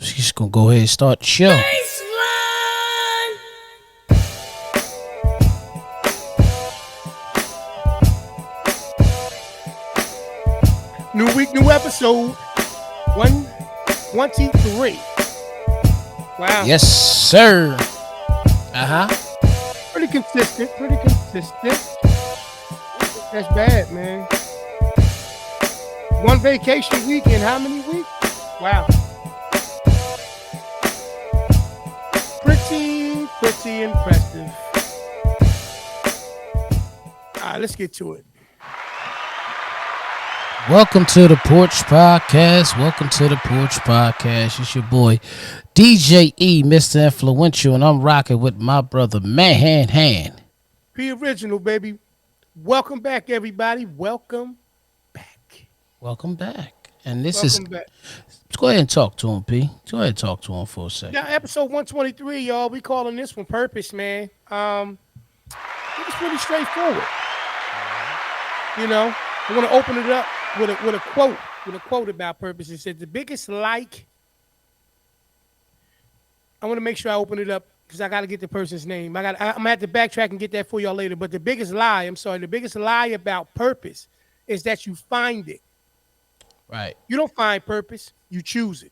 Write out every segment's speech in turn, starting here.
She's gonna go ahead and start the show. Baseline. New week, new episode. 123. Wow. Yes, sir. Pretty consistent. That's bad, man. One vacation week in how many weeks? Wow. Pretty impressive. All right, let's get to it. Welcome to the Porch Podcast. It's your boy, DJ E, Mr. Influential, and I'm rocking with my brother, Man. P Original, baby. Welcome back, everybody. Welcome back. And this Welcome is... back. Let's go ahead and talk to him, P. Go ahead and talk to him for a second. Yeah, episode 123, y'all. We calling this one Purpose, man. It was pretty straightforward. You know, I want to open it up with a quote about purpose. It said the biggest I want to make sure I open it up because I got to get the person's name. I'm gonna have to backtrack and get that for y'all later. But the biggest lie about purpose is that you find it. Right. You don't find purpose, you choose it.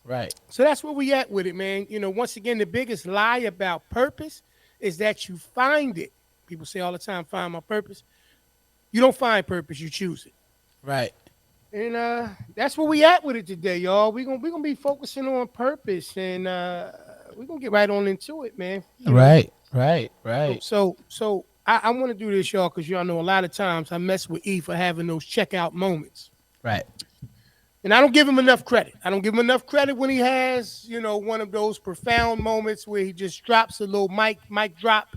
Right. So that's where we at with it, man. You know, once again, the biggest lie about purpose is that you find it. People say all the time, find my purpose. You don't find purpose, you choose it. Right. And that's where we at with it today, y'all. We're gonna be focusing on purpose, and we're gonna get right on into it, man. Right. So I want to do this, y'all, because y'all know a lot of times I mess with E for having those checkout moments. Right. And I don't give him enough credit. I don't give him enough credit when he has, you know, one of those profound moments where he just drops a little mic drop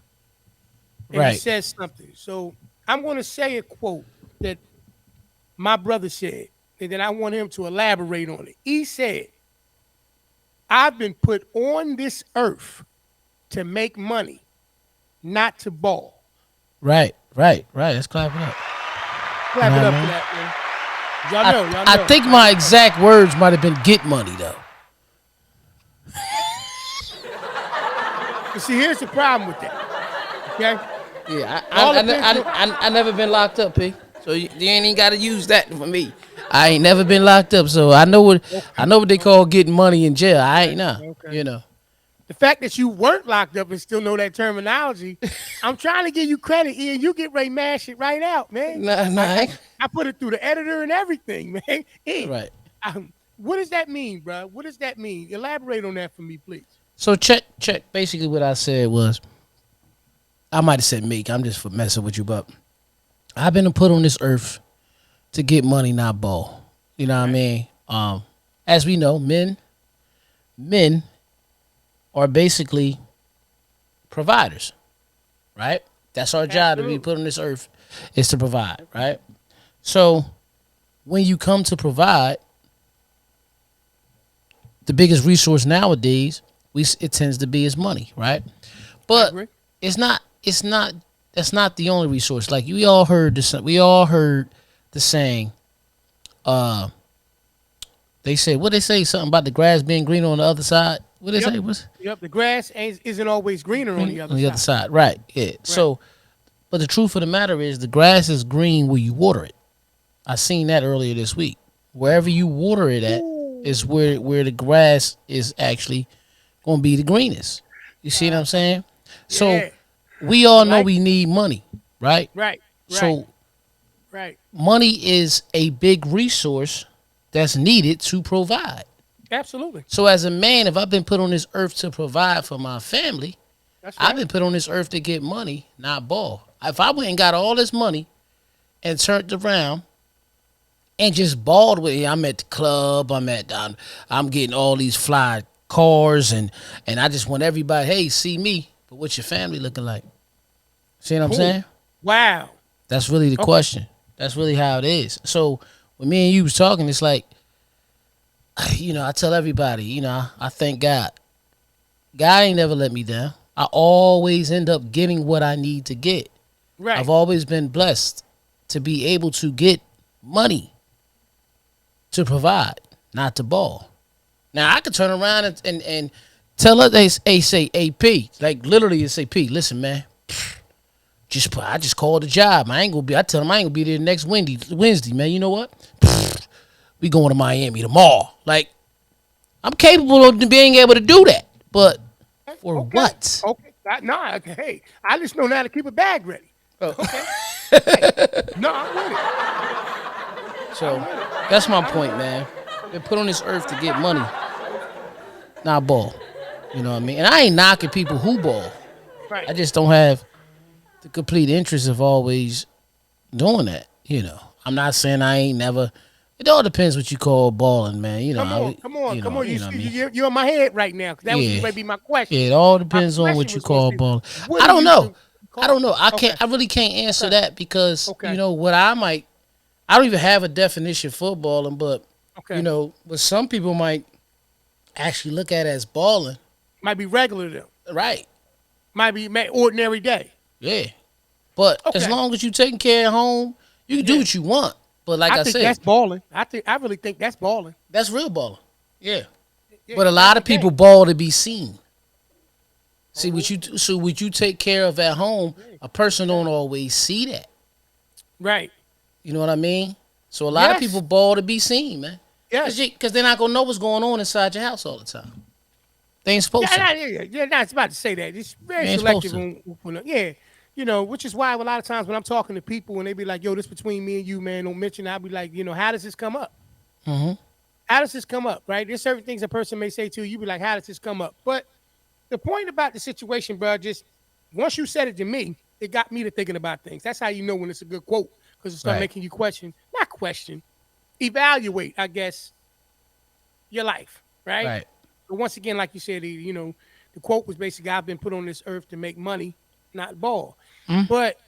and Right. he says something. So I'm going to say a quote that my brother said, and then I want him to elaborate on it. He said, I've been put on this earth to make money, not to ball. Right. Let's clap it up. Clap it up for that, man. Y'all know. I think my exact words might have been "get money," though. But see, here's the problem with that. Okay. Yeah, I never been locked up, P. So you ain't even got to use that for me. I ain't never been locked up, so I know what they call getting money in jail. I ain't know. Okay. You know. The fact that you weren't locked up and still know that terminology, I'm trying to give you credit, Ian. You get ready to mash it right out, man. Nah. I put it through the editor and everything, man. Ian, Right. What does that mean, bro? What does that mean? Elaborate on that for me, please. So check. Basically, what I said was, I might have said Meek. I'm just for messing with you, but I've been put on this earth to get money, not ball. You know what I mean? As we know, men are basically providers, right? That's our job to be put on this earth, is to provide, right? So when you come to provide, the biggest resource nowadays, it tends to be is money, right? But that's not the only resource. Like we all heard the saying, they say something about the grass being greener on the other side. What they say? Yep, the grass isn't always greener on the other side. Right, yeah. Right. So, but the truth of the matter is the grass is green where you water it. I seen that earlier this week. Wherever you water it at is where the grass is actually going to be the greenest. You see what I'm saying? Yeah. So we all know we need money, right? Right. So money is a big resource that's needed to provide. Absolutely. So as a man, if I've been put on this earth to provide for my family, I've been put on this earth to get money, not ball. If I went and got all this money and turned around and just balled with it, I'm at the club, I'm getting all these fly cars and I just want everybody, hey, see me, but what's your family looking like? See what I'm saying? Wow. That's really the question. That's really how it is. So when me and you was talking, it's like, you know, I tell everybody, you know, I thank God. God ain't never let me down. I always end up getting what I need to get. Right. I've always been blessed to be able to get money to provide, not to ball. Now I could turn around and tell her they say AP, like literally it's AP. Listen, man, I just called the job. I ain't gonna be. I tell them I ain't gonna be there next Wednesday, man. You know what? We going to Miami tomorrow. Like I'm capable of being able to do that, but for Okay. what? Okay. Nah, okay. Hey, I just know now to keep a bag ready. Oh. Okay. Hey, no, I'm with it. So I'm with it. that's my I'm with point, it. man. Been put on this earth to get money, not ball. You know what I mean? And I ain't knocking people who ball. Right. I just don't have the complete interest of always doing that. I'm not saying I ain't never. It all depends what you call balling, man. Come on, come on, come on. You know what I mean. You're in my head right now because that was Yeah, going to be my yeah. question. It all My depends on question what you was going to call be, balling. what I do don't you know. call it? I Okay, can't. I really can't answer okay, that because okay, what I might. I don't even have a definition for balling, but okay. what some people might actually look at as balling. Might be regular to them. Right. Might be ordinary day. Yeah. But as Okay. long as you taking care of home, you can do Yeah. what you want. But like I I think said, that's balling. I really think that's balling. that's real balling. Yeah. Yeah, But a lot every of people day. ball to be seen. See what Oh, you take care of at home, yeah. a person Yeah. don't always see that. Right. You know what I mean? So a lot of people Yes. ball to be seen, man. Yes. Cause they're not gonna know what's going on inside your house all the time. They ain't Yeah, supposed to. yeah. That's about to say that. It's They very ain't supposed selective to. yeah. Which is why a lot of times when I'm talking to people and they be like, "Yo, this between me and you, man, don't mention." I'll be like, how does this come up? Mm-hmm. How does this come up? Right? There's certain things a person may say to you. You be like, "How does this come up?" But the point about the situation, bro, just once you said it to me, it got me to thinking about things. That's how you know when it's a good quote because it start Right. making you not question, evaluate, I guess, your life, right? Right. But once again, like you said, the quote was basically, "I've been put on this earth to make money, not ball." Mm. But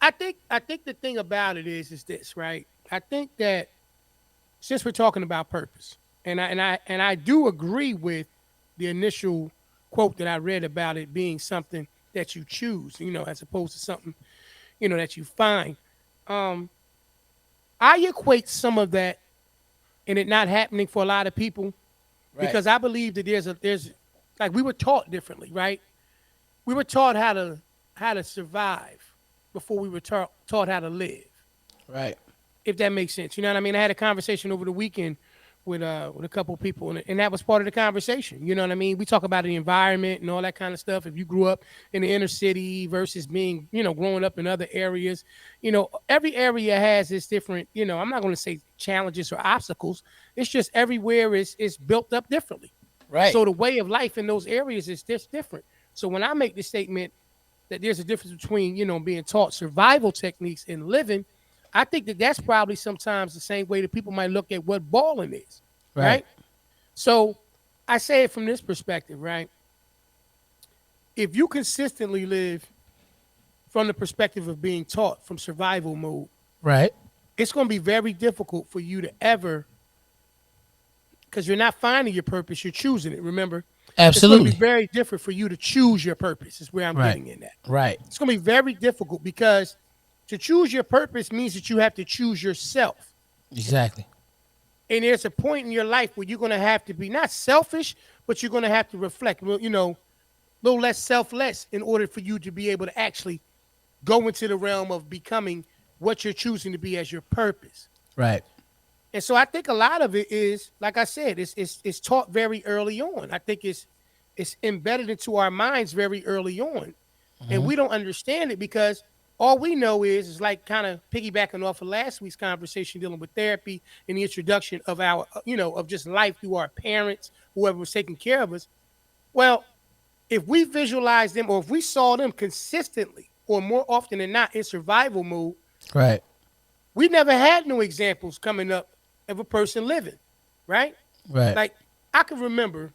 I think the thing about it is this, right? I think that since we're talking about purpose, and I do agree with the initial quote that I read about it being something that you choose, as opposed to something that you find. Um, I equate some of that and it not happening for a lot of people Right. because I believe that there's like we were taught differently, right? We were taught how to survive before we were taught how to live. Right. If that makes sense. You know what I mean? I had a conversation over the weekend with a couple of people, and that was part of the conversation. You know what I mean? We talk about the environment and all that kind of stuff. If you grew up in the inner city versus being, growing up in other areas, every area has its different. I'm not going to say challenges or obstacles. It's just everywhere is built up differently. Right. So the way of life in those areas is just different. So when I make the statement that there's a difference between being taught survival techniques and living, I think that that's probably sometimes the same way that people might look at what balling is, Right. right? So I say it from this perspective, right? If you consistently live from the perspective of being taught from survival mode, Right. it's going to be very difficult for you to ever, because you're not finding your purpose, you're choosing it. Remember, it's going to be Absolutely. very different for you to choose your purpose. Is where I'm Right. getting in that. Right. It's going to be very difficult because to choose your purpose means that you have to choose yourself. Exactly. And there's a point in your life where you're going to have to be not selfish, but you're going to have to reflect, a little less selfless in order for you to be able to actually go into the realm of becoming what you're choosing to be as your purpose. Right. And so I think a lot of it is, like I said, it's taught very early on. I think it's embedded into our minds very early on. And Mm-hmm. we don't understand it because all we know is like kind of piggybacking off of last week's conversation dealing with therapy and the introduction of our of just life through our parents, whoever was taking care of us. Well, if we visualize them or if we saw them consistently or more often than not in survival mode, Right. we never had no examples coming up of a person living, right? Right. Like I can remember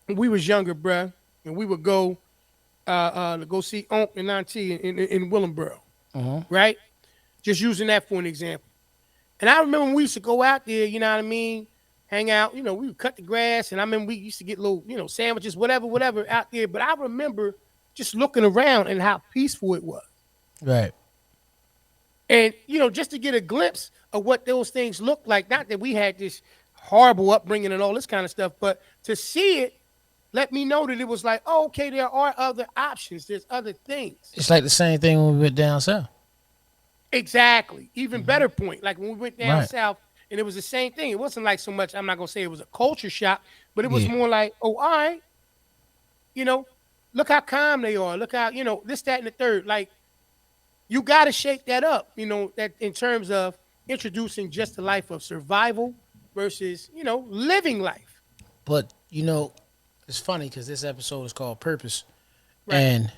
when we was younger, bruh, and we would go to go see Unc and Auntie in Willenboro, Mm-hmm. right? Just using that for an example. And I remember when we used to go out there, you know what I mean, hang out, we would cut the grass, and I remember we used to get little, sandwiches, whatever out there. But I remember just looking around and how peaceful it was. Right. And, just to get a glimpse of what those things looked like, not that we had this horrible upbringing and all this kind of stuff. But to see it, let me know that it was like, oh, okay, there are other options. There's other things. It's like the same thing when we went down south. Exactly. Even better point. Like when we went down Right. south, and it was the same thing. It wasn't like so much. I'm not gonna say it was a culture shock, but it was Yeah. more like, oh, all right, you know, look how calm they are. Look how this, that, and the third. Like you got to shake that up. That in terms of introducing just the life of survival versus living life. But it's funny because this episode is called Purpose, Right. and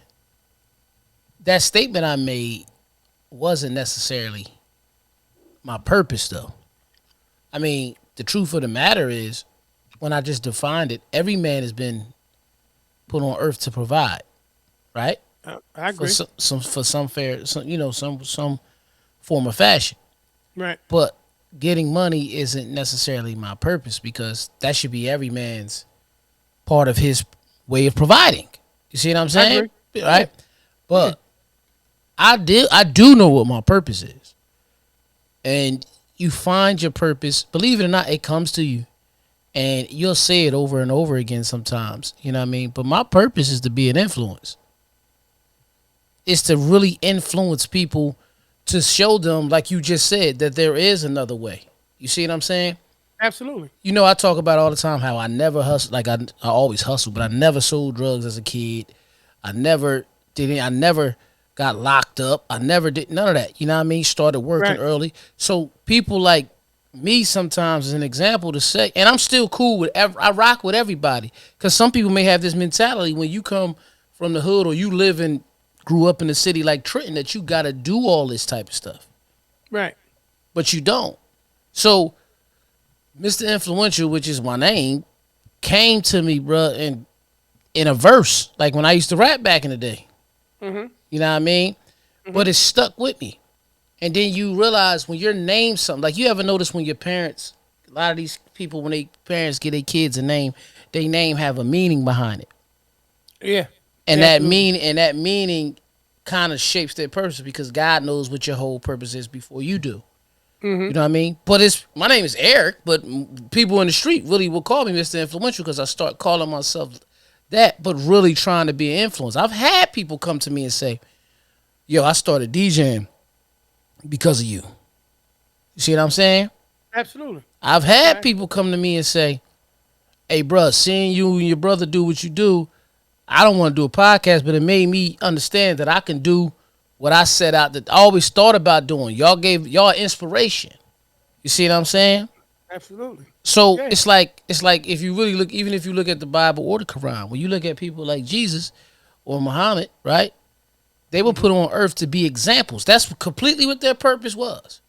that statement I made wasn't necessarily my purpose, though. I mean, the truth of the matter is, when I just defined it, every man has been put on earth to provide, right? I For agree. some fair, some form of fashion. Right. But getting money isn't necessarily my purpose because that should be every man's part of his way of providing. You see what I'm I saying? agree. Yeah. Right? Yeah. But I do know what my purpose is. And you find your purpose, believe it or not, it comes to you. And you'll say it over and over again sometimes. You know what I mean? But my purpose is to be an influence. It's to really influence people, to show them, like you just said, that there is another way. You see what I'm saying? Absolutely. I talk about all the time how I never hustle. Like I always hustle, but I never sold drugs as a kid. I never did it. I never got locked up. I never did none of that. You know what I mean? Started working Right. early. So people like me sometimes is an example to say, and I'm still cool with. I rock with everybody because some people may have this mentality when you come from the hood or you grew up in the city like Trenton that you got to do all this type of stuff, Right. but you don't. So Mr. Influential, which is my name, came to me, bro, in a verse, like when I used to rap back in the day. Mm-hmm. You know what I mean? Mm-hmm. But it stuck with me. And then you realize when your name something, like you ever notice when your parents, a lot of these people, when they parents give their kids a name, they name have a meaning behind it. Yeah. And Absolutely. that meaning kind of shapes their purpose because God knows what your whole purpose is before you do. Mm-hmm. You know what I mean? But my name is Eric, but people in the street really will call me Mr. Influential because I start calling myself that, but really trying to be an influence. I've had people come to me and say, "Yo, I started DJing because of you." You see what I'm saying? Absolutely. I've had Okay. people come to me and say, "Hey, bro, seeing you and your brother do what you do, I don't want to do a podcast, but it made me understand that I can do what I set out that I always thought about doing. Y'all gave y'all inspiration." You see what I'm saying? Absolutely. So Yeah. it's like if you really look, even if you look at the Bible or the Quran, when you look at people like Jesus or Muhammad, right? They were Mm-hmm. put on earth to be examples. That's completely what their purpose was.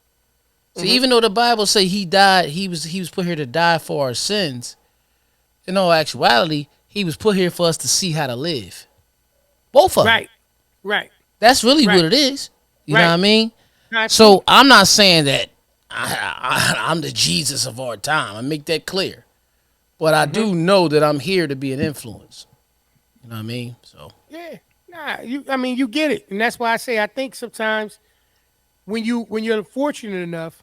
So Mm-hmm. even though the Bible say he died, he was put here to die for our sins. In all actuality, he was put here for us to see how to live. Both of them. Right. Right. That's really what Right. it is. You know what Right. I mean? So Absolutely. I'm not saying that I'm the Jesus of our time. I make that clear. But I Mm-hmm. do know that I'm here to be an influence. You know what I mean? So Yeah. Nah. I mean, you get it, and that's why I say I think sometimes when you're fortunate enough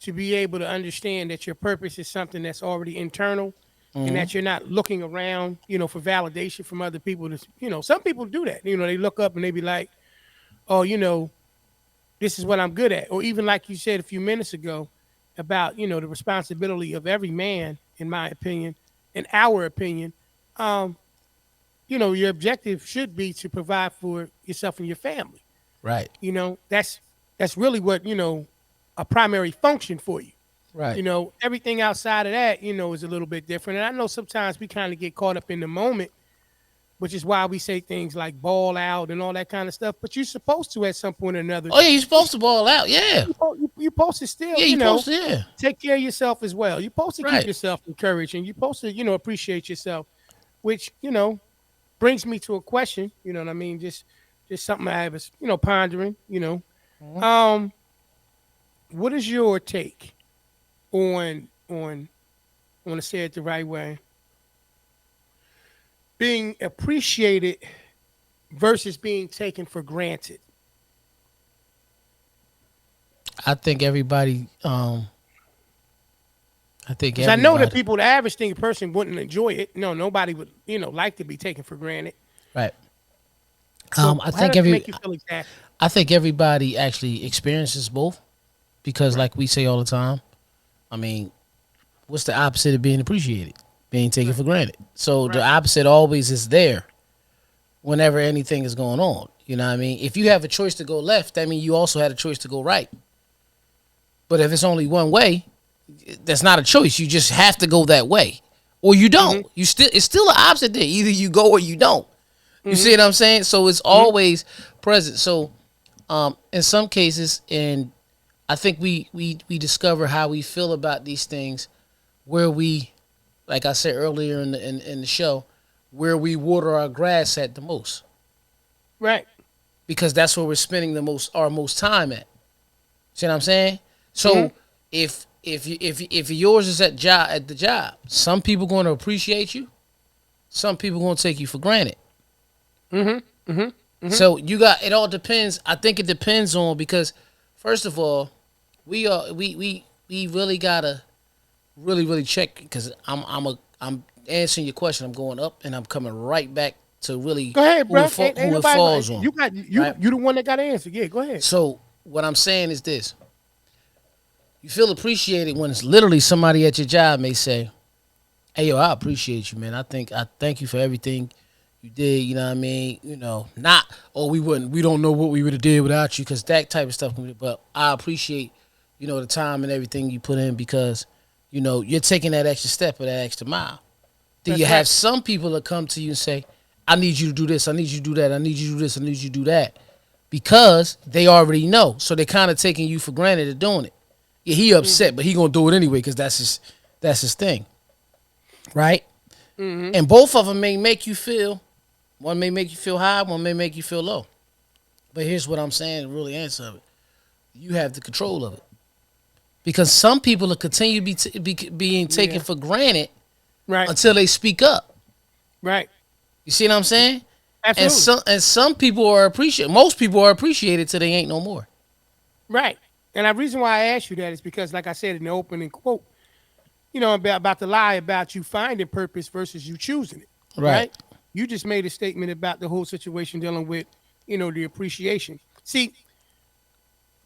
to be able to understand that your purpose is something that's already internal and mm-hmm. that you're not looking around, for validation from other people. Some people do that. They look up and they be like, oh, this is what I'm good at. Or even like you said a few minutes ago about, the responsibility of every man, in my opinion, in our opinion, um, your objective should be to provide for yourself and your family. Right. That's really what, a primary function for you. Right. Everything outside of that, is a little bit different. And I know sometimes we kind of get caught up in the moment, which is why we say things like ball out and all that kind of stuff. But you're supposed to, at some point or another, Oh yeah, you're supposed to ball out. Yeah. you're supposed to still, Yeah, you supposed to. Yeah. take care of yourself as well. You're supposed to keep Right. yourself encouraged and you're supposed to, appreciate yourself, which, brings me to a question, you know what I mean? Just something I was, pondering. Mhm. Um, what is your take on I want to say it the right way, being appreciated versus being taken for granted? I think everybody I think Because I know that everybody. people, the average thing person wouldn't enjoy it. No, nobody would, like to be taken for granted. Right. But I how think does it every make you feel exactly? I think everybody actually experiences both because, Right. like we say all the time, I mean, what's the opposite of being appreciated? Being taken Right. for granted. So the Right. opposite always is there whenever anything is going on. You know what I mean? If you have a choice to go left, that means you also had a choice to go right. But if it's only one way, that's not a choice. You just have to go that way, or you don't. Mm-hmm. You still it's still an option there. Either you go or you don't. You see Mm-hmm. what I'm saying? So it's Mm-hmm. always present. So in some cases, and I think we discover how we feel about these things where we, like I said earlier in the show, where we water our grass at the most Right. because that's where we're spending the most our most time at. See what I'm saying? Mm-hmm. So if yours is at the job, some people going to appreciate you, some people going to take you for granted. Mm-hmm. Mm-hmm. Mm-hmm. So you got it all depends. I think it depends on because first of all, we really gotta really check because I'm answering your question. I'm going up and I'm coming right back to really Go ahead, bro. Ain't who it nobody. falls on, You got you. right? You the one that got to answer. Yeah. Go ahead. So what I'm saying is this: you feel appreciated when it's literally somebody at your job may say, "Hey, yo, I appreciate you, man. I thank you for everything you did. You know what I mean? You know, not oh we don't know what we would have did without you because that type of stuff. But I appreciate the time and everything you put in because you're taking that extra step or that extra mile. Then you That's have right. some people that come to you and say, I need you to do this, I need you to do that, I need you to do this, I need you to do that. Because they already know. So they're kind of taking you for granted of doing it. Yeah, he Mm-hmm. upset, but he gonna do it anyway because that's his thing. Right? Mm-hmm. And both of them may make you feel one may make you feel high, one may make you feel low. But here's what I'm saying, to really answer it. You have the control of it. Because some people will continue to being taken Yeah. for granted Right. until they speak up. Right. You see what I'm saying? And Absolutely. some people are appreciated. Most people are appreciated till they ain't no more. Right. And the reason why I asked you that is because, like I said in the opening quote, about the lie about you finding purpose versus you choosing it. Right. Right. You just made a statement about the whole situation dealing with, the appreciation. See,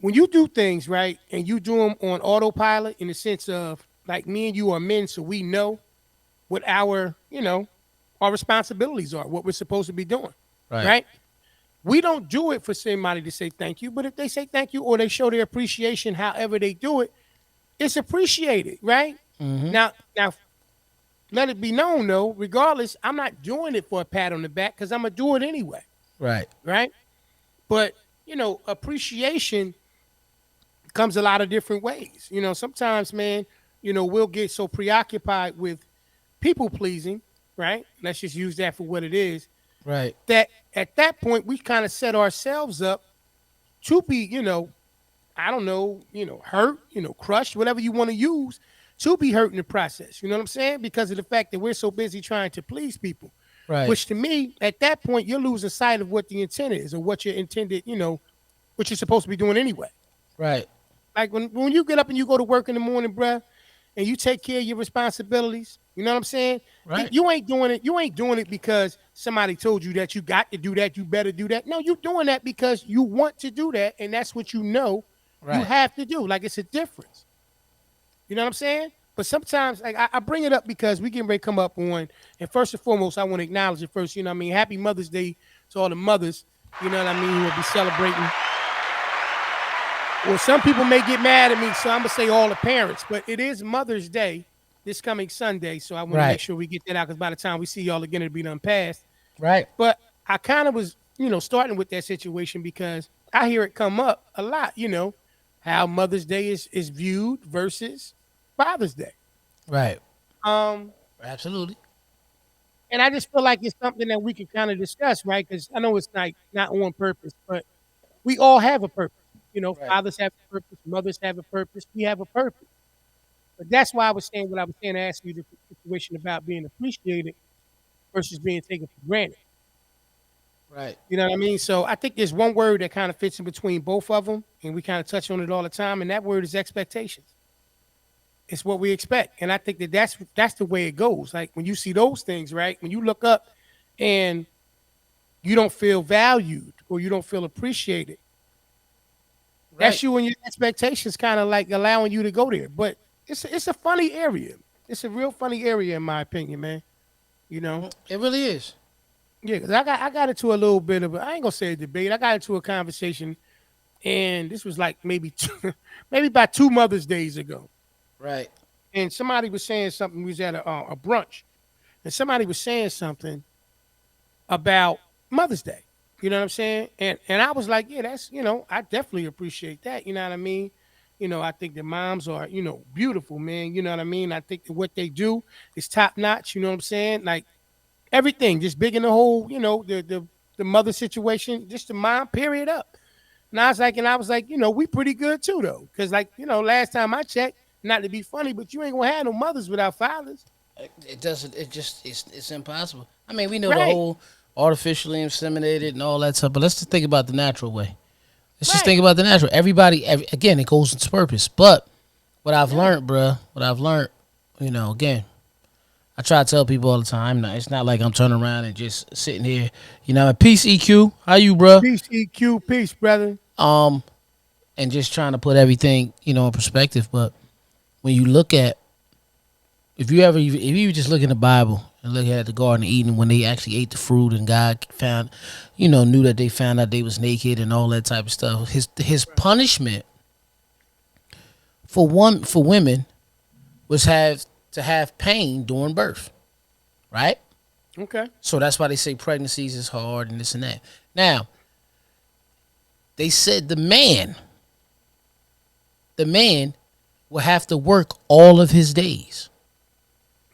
when you do things right and you do them on autopilot in the sense of like me and you are men, so we know what our responsibilities are, what we're supposed to be doing. Right. Right. We don't do it for somebody to say thank you, but if they say thank you or they show their appreciation, however they do it, it's appreciated, right? Mm-hmm. Now, let it be known though, regardless, I'm not doing it for a pat on the back because I'm gonna do it anyway, Right. right? But appreciation comes a lot of different ways. Sometimes, man, we'll get so preoccupied with people pleasing, right? Let's just use that for what it is. Right. That at that point we kind of set ourselves up to be, I don't know, hurt, crushed, whatever you want to use, to be hurt in the process. You know what I'm saying? Because of the fact that we're so busy trying to please people. Right. Which to me, at that point, you're losing sight of what the intent is or what you're intended, what you're supposed to be doing anyway. Right. Like when you get up and you go to work in the morning, bruh, and you take care of your responsibilities, you know what I'm saying? Right. You ain't doing it. You ain't doing it because somebody told you that you got to do that. You better do that. No, you're doing that because you want to do that, and that's what you Right. have to do. Like it's a difference. You know what I'm saying? But sometimes, like I bring it up because we getting ready to come up on, and first and foremost, I want to acknowledge it first. You know what I mean? Happy Mother's Day to all the mothers. You know what I mean? Who will be celebrating. Well, some people may get mad at me, so I'm gonna say all the parents. But it is Mother's Day this coming Sunday, so I want to make Right. sure we get that out because by the time we see y'all again, it'll be done past. Right. But I kind of was, starting with that situation because I hear it come up a lot. How Mother's Day is viewed versus Father's Day. Right. Um, Absolutely. and I just feel like it's something that we can kind of discuss, right? Because I know it's like not on purpose, but we all have a purpose. Right. Fathers have a purpose, mothers have a purpose, we have a purpose. But that's why I was saying what I was saying to ask you the situation about being appreciated versus being taken for granted. Right. You know what I mean? So I think there's one word that kind of fits in between both of them, and we kind of touch on it all the time, and that word is expectations. it's what we expect. And I think that that's the way it goes. Like when you see those things, right? When you look up and you don't feel valued or you don't feel appreciated, Right. that's you and your expectations kind of like allowing you to go there. But it's a funny area. It's a real funny area in my opinion, man. You know? It really is. Yeah, because I got into a little bit of I ain't gonna say a debate. I got into a conversation, and this was like maybe maybe about 2 Mother's Days ago. Right. And somebody was saying something. We was at a brunch, and somebody was saying something about Mother's Day. You know what I'm saying? And I was like, yeah, that's I definitely appreciate that. You know what I mean? I think that moms are beautiful, man. You know what I mean? I think that what they do is top notch. You know what I'm saying? Like everything, just big in the whole. The mother situation, just the mom. Period up. And I was like, we pretty good too, though, because like last time I checked, not to be funny, but you ain't gonna have no mothers without fathers, It doesn't. It just. It's impossible. I mean, we know the right? whole artificially inseminated and all that stuff, but let's just think about the natural way. Let's just think Right. about the natural. Again, it goes into purpose. But what I've Yeah. learned, bruh, again, I try to tell people all the time. It's not like I'm turning around and just sitting here. Peace, EQ. How you, bruh? Peace, EQ, peace, brother. Um, and just trying to put everything, in perspective. But when you look at, if you just look in the Bible and look at the Garden of Eden when they actually ate the fruit and God found, knew that they found out they was naked and all that type of stuff. His punishment for women was to have pain during birth, right? Okay. So that's why they say pregnancies is hard and this and that. Now, they said the man will have to work all of his days.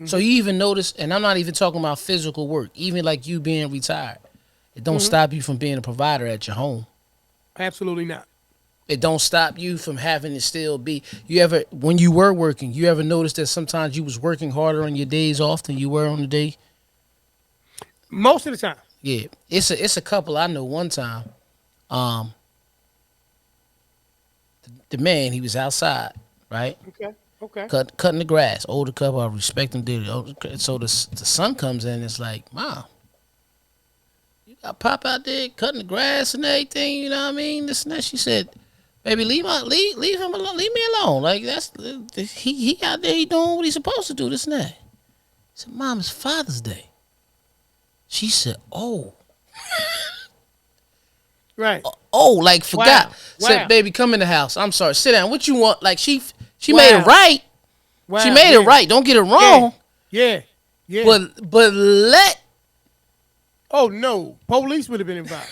So you even notice, and I'm not even talking about physical work, even like you being retired. It don't stop you from being a provider at your home. Absolutely not. It don't stop you from having to still be. When you were working, you ever notice that sometimes you was working harder on your days off than you were on the day? Most of the time. Yeah, it's a couple I know. One time, the man, he was outside, right? Okay. Okay. Cutting the grass. Older couple, I respect them. Did it. So the son comes in. It's like, Mom, you got Pop out there cutting the grass and everything. You know what I mean? This and that. She said, "Baby, leave him alone. Leave me alone. Like he out there. He doing what he's supposed to do. This and that." I said, "Mom, it's Father's Day." She said, "Oh." Right. Oh, like forgot. Wow. Said, Wow. "Baby, come in the house. I'm sorry. Sit down. What you want?" Like she Wow. made it right. Wow. She made Yeah. it right. Don't get it wrong. Yeah. Yeah. But let Oh no. Police would have been involved.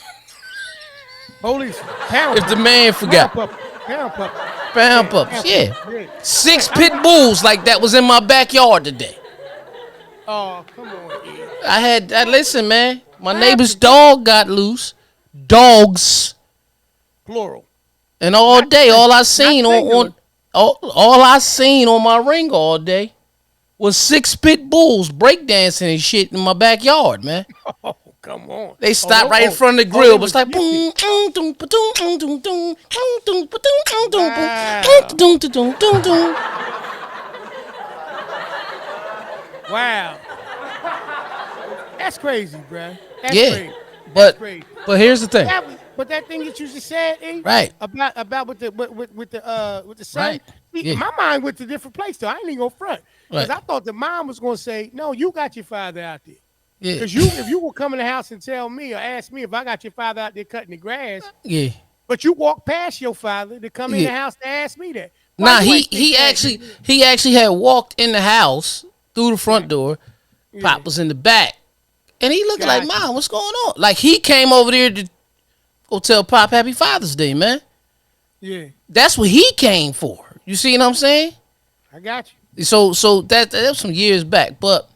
Police. Pound if the puppy. man forgot. Pound puppy. Pound pups. Yeah. Yeah. 6 pit bulls like that was in my backyard today. Oh, come on, Ed. I had listen, man. My What neighbor's happened? dog got loose. Dogs. Plural. And all Not day, singular. all I Not seen singular. all I seen on my ring all day was 6 pit bulls breakdancing and shit in my backyard, man. Oh, come on. They stopped right in front of the grill, but it's like boom, boom, boom, boom, boom, boom, boom, boom, boom, boom, boom, boom, boom, boom, boom. Wow. That's crazy, bruh. That's Yeah, crazy. but Crazy. here's the thing, But that thing that you just said, E, right? about with the son, Right. see, Yeah. my mind went to a different place though. I ain't even gonna front. Because Right. I thought the mom was gonna say, no, you got your father out there. Yeah, Because if you will come in the house and tell me or ask me if I got your father out there cutting the grass, yeah. but you walk past your father to come in the Yeah. house to ask me that. Why Nah, you ain't he think that? actually had walked in the house through the front door. Yeah. Pop was in the back, and he looked like, Gotcha. "Mom, what's going on?" Like he came over there to go tell Pop Happy Father's Day, man. Yeah, That's what he came for. You see what I'm saying? I got you. So that was some years back. But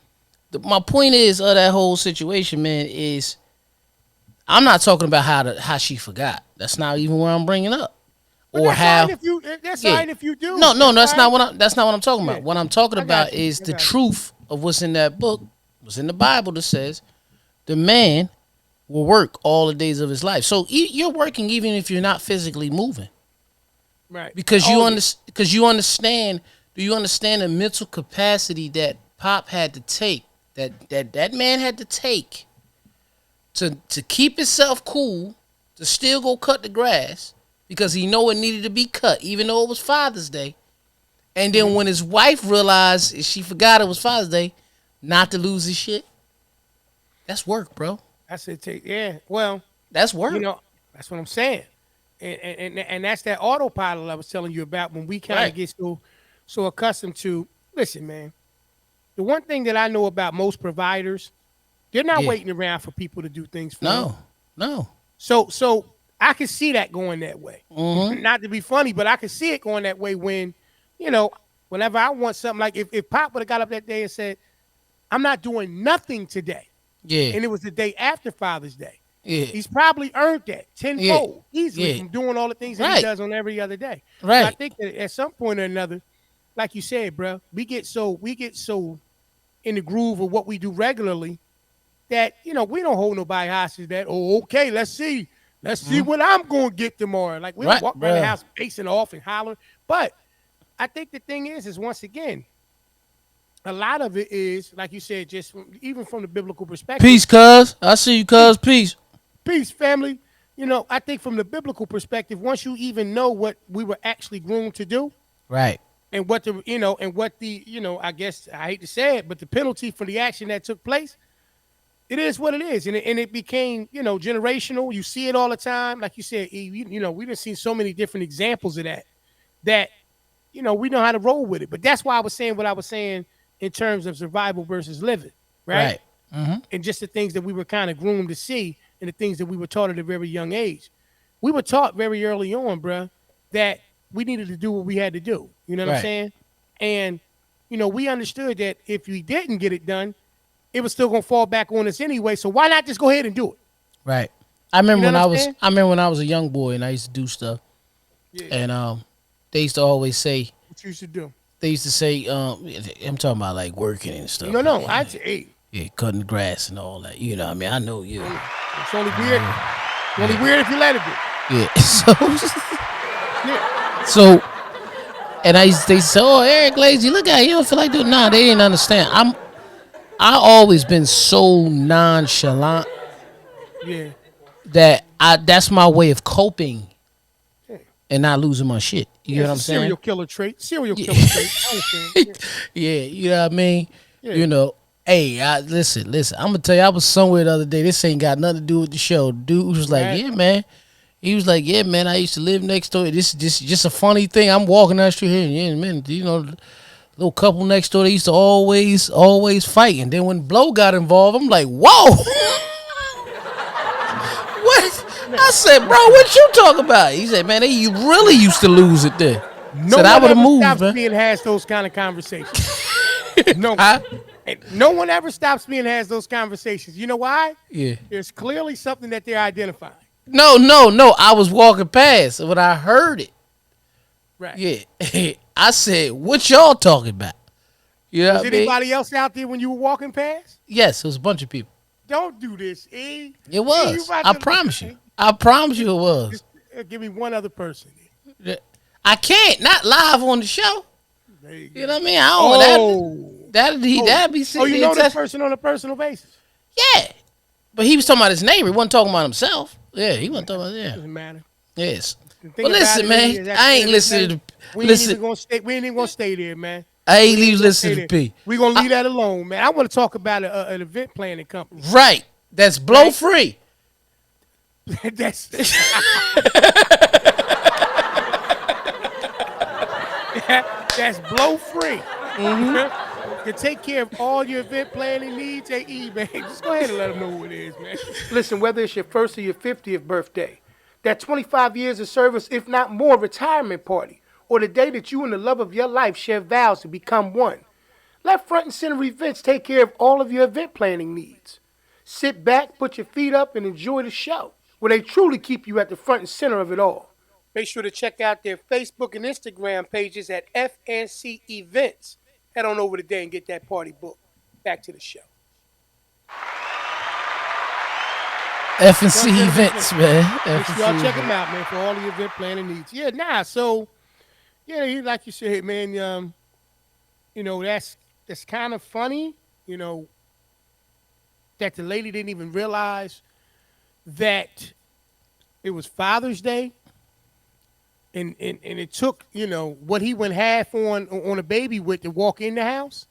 my point is of that whole situation, man, is I'm not talking about how she forgot. That's not even what I'm bringing up. But Or that's how fine that's Yeah. fine if you do. No, that's fine. not what I'm talking about. Yeah. What I'm talking I got about you. is I the got you. truth of what's in that book, what's in the Bible that says the man will work all the days of his life. So you're working even if you're not physically moving, Right. because Oh, you understand Do you understand the mental capacity that Pop had to take, that man had to take to keep himself cool, to still go cut the grass because he know it needed to be cut, even though it was Father's Day. And then when his wife realized she forgot it was Father's Day, not to lose his shit. That's work, bro. That's it. Yeah. Well, That's work. you know, that's what I'm saying. And that's that autopilot I was telling you about when we kind of Right. get so accustomed to. Listen, man. The one thing that I know about most providers, they're not Yeah. waiting around for people to do things for them. No. No. So I can see that going that way. Mm-hmm. Not to be funny, but I can see it going that way when, you know, whenever I want something like if Pop would have got up that day and said, I'm not doing nothing today, Yeah. and it was the day after Father's Day, Yeah. he's probably earned that Yeah. tenfold easily Yeah. from doing all the things that he Right. does on every other day. So I Right. think that at some point or another, like you said, bro, we get so in the groove of what we do regularly that we don't hold nobody hostage. That okay, let's see what I'm going to get tomorrow. Like we don't Right, walk around the bro. house facing off and hollering. But I think the thing is once again, a lot of it is like you said, just even from the biblical perspective. Peace, cuz. I see you, Peace, cuz. Peace. peace, family. I think from the biblical perspective, once you even know what we were actually groomed to do, Right. and what the I guess I hate to say it, but the penalty for the action that took place, it is what it is, and it became generational. You see it all the time, like you said. We done seen so many different examples of that we know how to roll with it. But that's why I was saying what I was saying in terms of survival versus living, right? Right. Mm-hmm. And just the things that we were kind of groomed to see, and the things that we were taught at a very young age. We were taught very early on, bruh, that we needed to do what we had to do. You know what I'm Right. saying? And we understood that if we didn't get it done, it was still gonna fall back on us anyway. So why not just go ahead and do it? Right. I You remember know when what I I'm was saying? I remember when I was a young boy and I used to do stuff Yeah. and they used to always say What you should do? they used to say I'm talking about like working and stuff. No. I'd say, hey, Yeah, cutting the grass and all that. You know, what I mean, I know you. it's only weird. It's only weird if you let it be. Yeah. Yeah. So and they say, "Oh, Eric Lazy, look at you. You don't feel like doing." Nah, they didn't understand. I always been so nonchalant Yeah. that that's my way of coping Yeah. and not losing my shit. You Yeah, know what I'm it's a saying? serial killer trait. Serial Yeah. killer trait. I understand. Yeah, you know what I mean? Yeah. You know, hey, listen. I'm gonna tell you, I was somewhere the other day. This ain't got nothing to do with the show. Dude was like, Right. "Yeah, man." He was like, "Yeah, man. I used to live next door. This is just a funny thing. I'm walking down the street here, and yeah, man, little couple next door. They used to always fight. And then when Blow got involved, I'm like, whoa." What? I said, "Bro, what you talking about?" He said, "Man, they really used to lose it there." No Said I one would have ever moved, stops man. me and has those kind of conversations. No one. Huh? And no one ever stops me and has those conversations. You know why? Yeah. There's clearly something that they're identifying. No. I was walking past when I heard it. Right. Yeah. I said, "What y'all talking about?" You know Was what I mean? anybody else out there when you were walking past? Yes, it was a bunch of people. Don't do this, E. It E, you was. about I to- promise you. I promise you it was. Just, give me one other person. I can't not live on the show. There you go. You know what I mean? I don't. Oh. That'd be Oh, sitting you there know this test- person on a personal basis. Yeah, but he was talking about his neighbor. He wasn't talking about himself. Yeah, he wasn't talking about Doesn't matter. Yes. The thing But about listen, it man, is I ain't listening to We ain't listen. even gonna stay. We ain't even gonna stay there, man. I ain't We even gonna listening stay to there. P. We gonna leave that alone, man. I want to talk about an event planning company. Right. That's blow Right. free. That's that's blow free. To take care of all your event planning needs, AE, man, just go ahead and let them know who it is, man. Listen, whether it's your first or your 50th birthday, that 25 years of service, if not more, retirement party, or the day that you and the love of your life share vows to become one, let Front and Center Events take care of all of your event planning needs. Sit back, put your feet up, and enjoy the show, where they truly keep you at the front and center of it all. Make sure to check out their Facebook and Instagram pages at FNC Events. Head on over today and get that party booked. Back to the show. F&C events, man. Make sure y'all check them out, man, for all the event planning needs. Yeah, so, like you said, man, that's kind of funny. You know that the lady didn't even realize that it was Father's Day, and it took what he went half on a baby with to walk in the house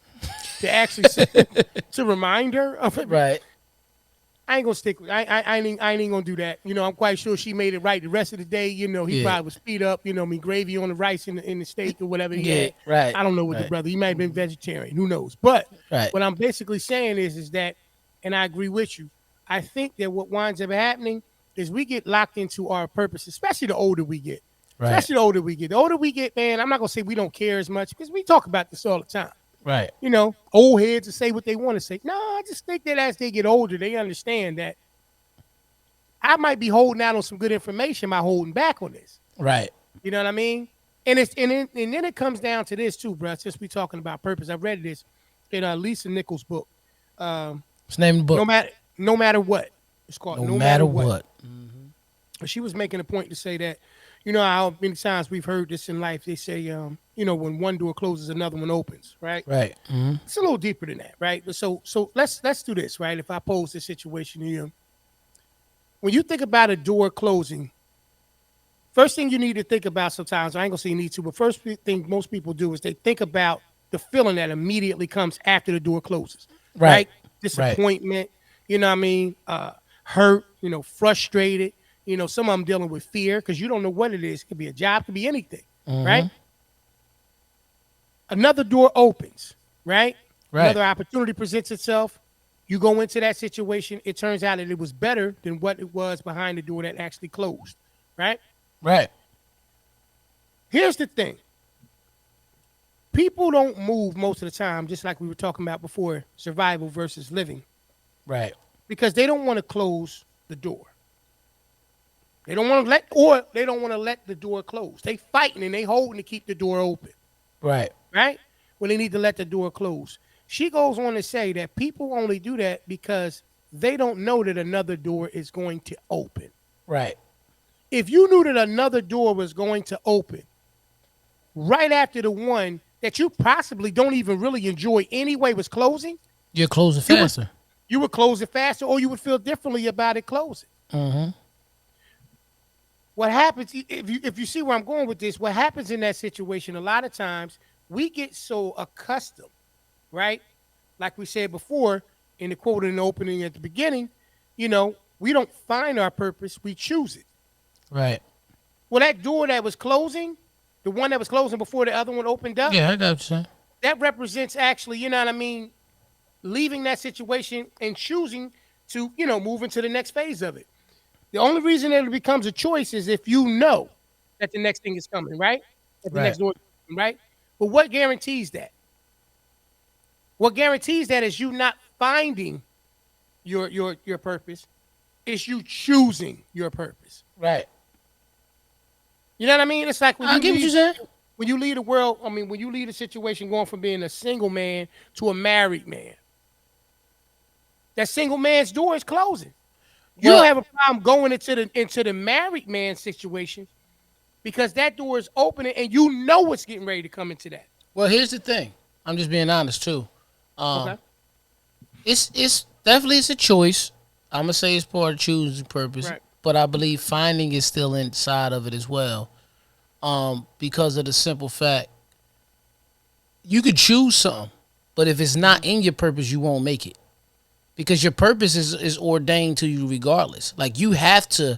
to actually to remind her of it. Right. I ain't gonna stick with. I ain't gonna do that. I'm quite sure she made it right the rest of the day. He Yeah. probably was speed up. Me gravy on the rice in the steak or whatever he Yeah. had. Right. I don't know what the Right. brother. He might have been vegetarian. Who knows? But Right. what I'm basically saying is that, and I agree with you. I think that what winds up happening is we get locked into our purpose, especially the older we get. Right. Especially the older we get. The older we get, man. I'm not gonna say we don't care as much because we talk about this all the time. Right. Old heads to say what they want to say. No, I just think that as they get older, they understand that I might be holding out on some good information by holding back on this. Right. You know what I mean? And then it comes down to this too, bro. Since we talking about purpose, I read this in Lisa Nichols' book. What's the name of the book? No matter what. It's called No matter what. She was making a point to say that, how many times we've heard this in life. They say, when one door closes, another one opens, right? Right. Mm-hmm. It's a little deeper than that, right? But so let's do this, right? If I pose this situation to you, when you think about a door closing, first thing you need to think about sometimes, I ain't gonna say you need to, but first thing most people do is they think about the feeling that immediately comes after the door closes, Right. Disappointment, you know what I mean? Hurt, frustrated, some of them dealing with fear because you don't know what it is. It could be a job, it could be anything, right? Another door opens, right? Right. Another opportunity presents itself. You go into that situation. It turns out that it was better than what it was behind the door that actually closed, right? Right. Here's the thing. People don't move most of the time, just like we were talking about before, survival versus living, Right. because they don't want to close the door. They don't want to let the door close. They fighting and they holding to keep the door open, Right. right? When they need to let the door close. She goes on to say that people only do that because they don't know that another door is going to open. Right. If you knew that another door was going to open right after the one that you possibly don't even really enjoy anyway was closing, You're closing faster. You would close it faster, or you would feel differently about it closing. Mm-hmm. What happens if you see where I'm going with this? What happens in that situation? A lot of times we get so accustomed, right? Like we said before in the quote in the opening at the beginning, we don't find our purpose; we choose it. Right. Well, that door that was closing, the one that was closing before the other one opened up, Yeah, I got what you're saying. that represents actually, you know what I mean, leaving that situation and choosing to, move into the next phase of it. The only reason that it becomes a choice is if you know that the next thing is coming, right? That the Right. next door is coming, right? But what guarantees that? What guarantees that is you not finding your purpose, is you choosing your purpose. Right. You know what I mean? It's like when I you get what leave, you're saying. when you leave the world, when you leave a situation going from being a single man to a married man, that single man's door is closing. You Well- don't have a problem going into the married man situation because that door is opening and you know what's getting ready to come into that. Well, here's the thing. I'm just being honest too. Okay. It's definitely it's a choice. I'm gonna say it's part of choosing purpose, Right. but I believe finding is still inside of it as well. Because of the simple fact you could choose something, but if it's not in your purpose, you won't make it. Because your purpose is ordained to you regardless. Like you have to,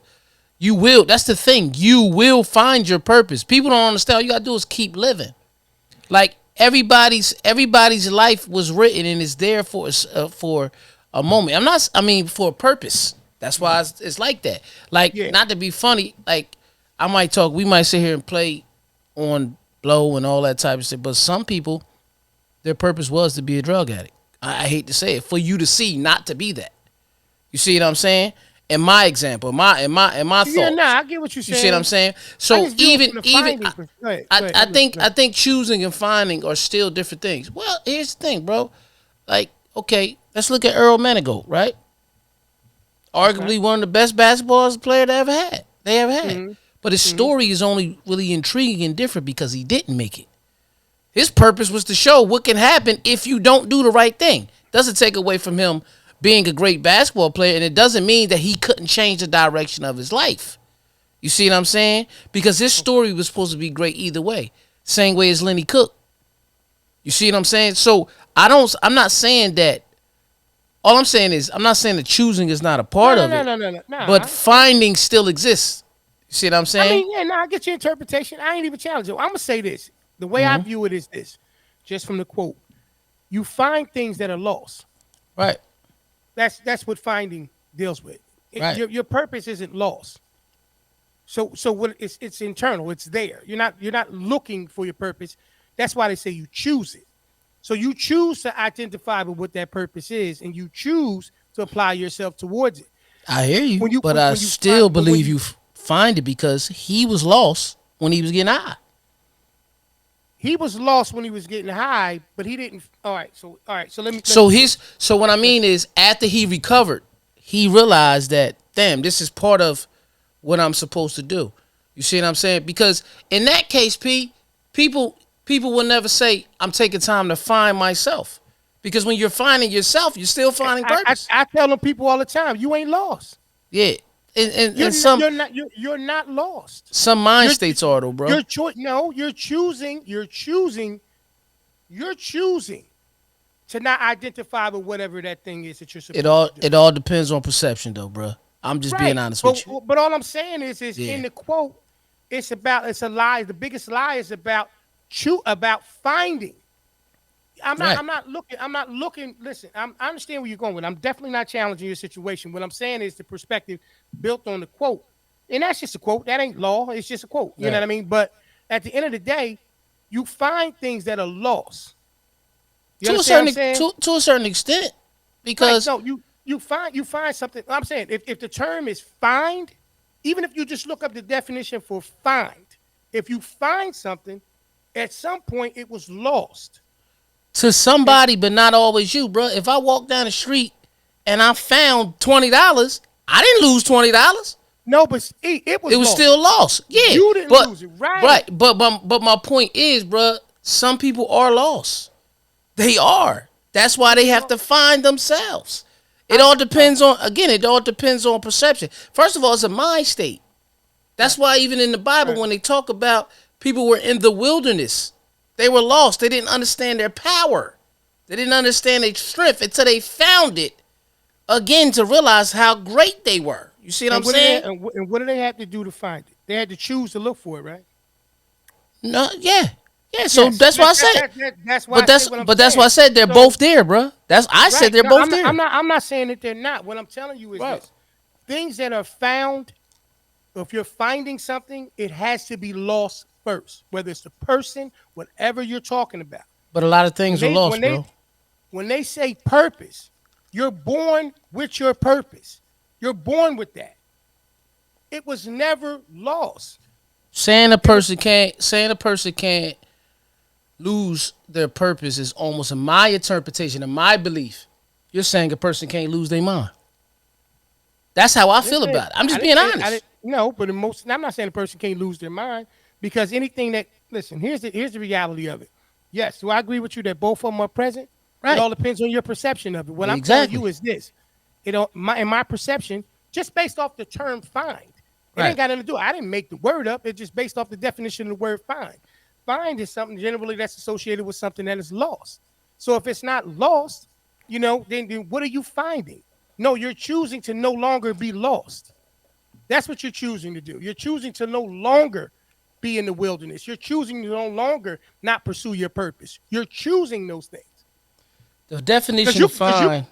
you will. That's the thing. You will find your purpose. People don't understand. All you gotta do is keep living. Like everybody's life was written and is there for a moment. For a purpose. That's why it's like that. Like not to be funny. Like we might sit here and play on blow and all that type of shit. But some people, their purpose was to be a drug addict. I hate to say it, for you to see not to be that. You see what I'm saying? In my example, my thoughts. Yeah, I get what you're saying. You see what I'm saying? So I I think choosing and finding are still different things. Well, here's the thing, bro. Like, okay, let's look at Earl Manigault, right? Arguably one of the best basketball players they ever had. Mm-hmm. But his story is only really intriguing and different because he didn't make it. His purpose was to show what can happen if you don't do the right thing. Doesn't take away from him being a great basketball player, and it doesn't mean that he couldn't change the direction of his life. You see what I'm saying? Because his story was supposed to be great either way. Same way as Lenny Cook. You see what I'm saying? So I'm not saying that. All I'm saying is I'm not saying that choosing is not a part of it. No. But finding still exists. You see what I'm saying? I mean, yeah, no, I get your interpretation. I ain't even challenging. I'm gonna say this. The way I view it is this, just from the quote. You find things that are lost. Right. That's what finding deals with. Right. Your purpose isn't lost. So what it's internal. It's there. You're not looking for your purpose. That's why they say you choose it. So you choose to identify with what that purpose is, and you choose to apply yourself towards it. I hear you, but I still believe you find it because he was lost when he was getting high. He was lost when he was getting high, but he didn't. All right. So let me. So what I mean is, after he recovered, he realized that, damn, this is part of what I'm supposed to do. You see what I'm saying? Because in that case, people will never say, I'm taking time to find myself. Because when you're finding yourself, you're still finding purpose. I tell them people all the time, you ain't lost. Yeah. You're not lost. Some mind states are though, bro. You're choosing to not identify with whatever that thing is that you're supposed to do. It all depends on perception though, bro. I'm just being honest with you. But all I'm saying is in the quote, it's a lie. The biggest lie is about finding. I'm not looking. Listen, I understand where you're going with. I'm definitely not challenging your situation. What I'm saying is the perspective built on the quote. And that's just a quote. That ain't law. It's just a quote. You know what I mean? But at the end of the day, you find things that are lost. To a certain extent. Because you find something. I'm saying if the term is find, even if you just look up the definition for find, if you find something, at some point it was lost. To somebody, but not always you, bro. If I walk down the street and I found $20, I didn't lose $20. No, but it was lost. Still lost. Yeah, you didn't lose it, right? Right, but my point is, bro, some people are lost. They are. That's why they have to find themselves. It all depends on perception. First of all, it's a mind state. That's why even in the Bible, when they talk about people were in the wilderness, they were lost. They didn't understand their power. They didn't understand their strength until they found it again to realize how great they were. You see what I'm saying? And what do they have to do to find it? They had to choose to look for it, right? No, yeah. Yeah, so that's why I said. That's why I said they're both there, bro. Said they're both there. I'm not saying that they're not. What I'm telling you is this: things that are found. If you're finding something, it has to be lost first. Whether it's the person, whatever you're talking about. But a lot of things are lost, bro. When they say purpose, you're born with your purpose. You're born with that. It was never lost. Saying a person can't lose their purpose is almost, in my interpretation, in my belief, you're saying a person can't lose their mind. That's how I feel about it. I'm just being honest. No, but I'm not saying a person can't lose their mind, because anything that, listen, here's the reality of it. Yes, do I agree with you that both of them are present? Right. It all depends on your perception of it. What I'm telling you is this. In my perception, just based off the term find, it ain't got nothing to do. I didn't make the word up. It's just based off the definition of the word find. Find is something generally that's associated with something that is lost. So if it's not lost, then what are you finding? No, you're choosing to no longer be lost. That's what you're choosing to do. You're choosing to no longer be in the wilderness. You're choosing to no longer not pursue your purpose. You're choosing those things. The definition of find,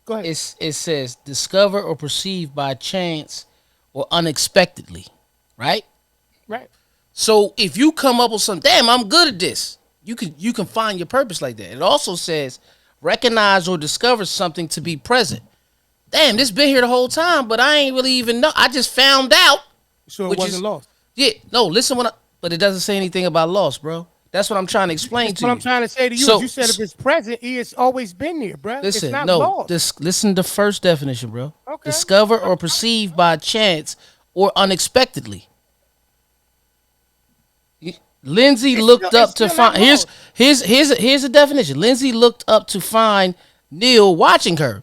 go ahead. It says discover or perceive by chance or unexpectedly, right? Right. So if you come up with something, damn, I'm good at this, you can find your purpose like that. It also says recognize or discover something to be present. Damn, this been here the whole time, but I ain't really even know. I just found out. So it wasn't lost. Yeah, no, listen, but it doesn't say anything about lost, bro. That's what I'm trying to explain to you. What I'm trying to say to you is, you said if it's present, it's always been there, bro. Listen, it's not lost. Listen to the first definition, bro. Okay. Discover or perceive by chance or unexpectedly. Lindsay looked It's up to still not find. lost. Here's the definition. Lindsay looked up to find Neil watching her.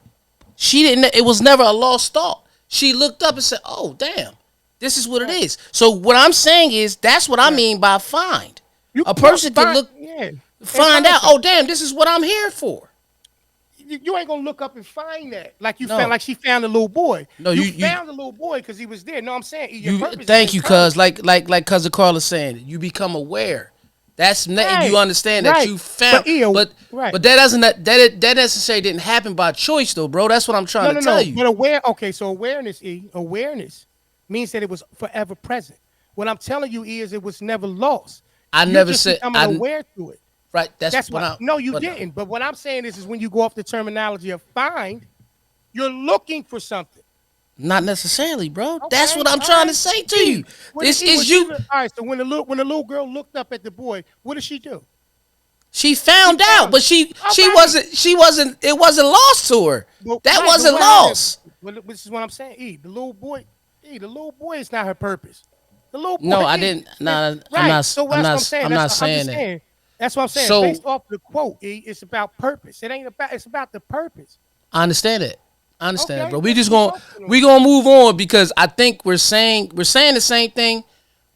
She didn't. It was never a lost thought. She looked up and said, "Oh, damn, this is what it Right, is." So what I'm saying is that's what I right. mean by find. You A no, person could find look, yeah, and find find out. Oh, something. damn, this is what I'm here for. You ain't gonna look up and find that like you found No, like she found a little boy. no, You you found a little boy because he was there. No, I'm saying your you. purpose is Thank you, cuz internal. like cousin Carla's saying, you become aware. That's you Right, understand that right. you But found, EO, but right. but that doesn't that necessarily didn't happen by choice though, bro. That's what I'm trying No, to no, tell no. you. But aware. Okay, so awareness, awareness means that it was forever present. What I'm telling you is it was never lost. I You never just said becoming I aware to it. right. That's That's what what. I. No, you But didn't. But what I'm saying is when you go off the terminology of find, you're looking for something. not necessarily, bro. That's what Okay, I'm all trying to right. say to E, you. This E is was she? you. All right. So when the little girl looked up at the boy, what did she do? She She found out, found but him. she All she right. wasn't she wasn't it wasn't lost to her. But That right. But wasn't what happened? lost. Well, this is what I'm saying. The little boy is not her purpose. The little boy, No, I didn't. Nah, right. So I'm that's what I'm not. saying. I'm That's not what I'm saying just that. saying. That's what I'm saying. So Based off the quote, it's about purpose. It ain't about. It's about the purpose. I understand it. I understand it, Okay, bro. let's keep focusing on We that. gonna move on because I think we're saying the same thing,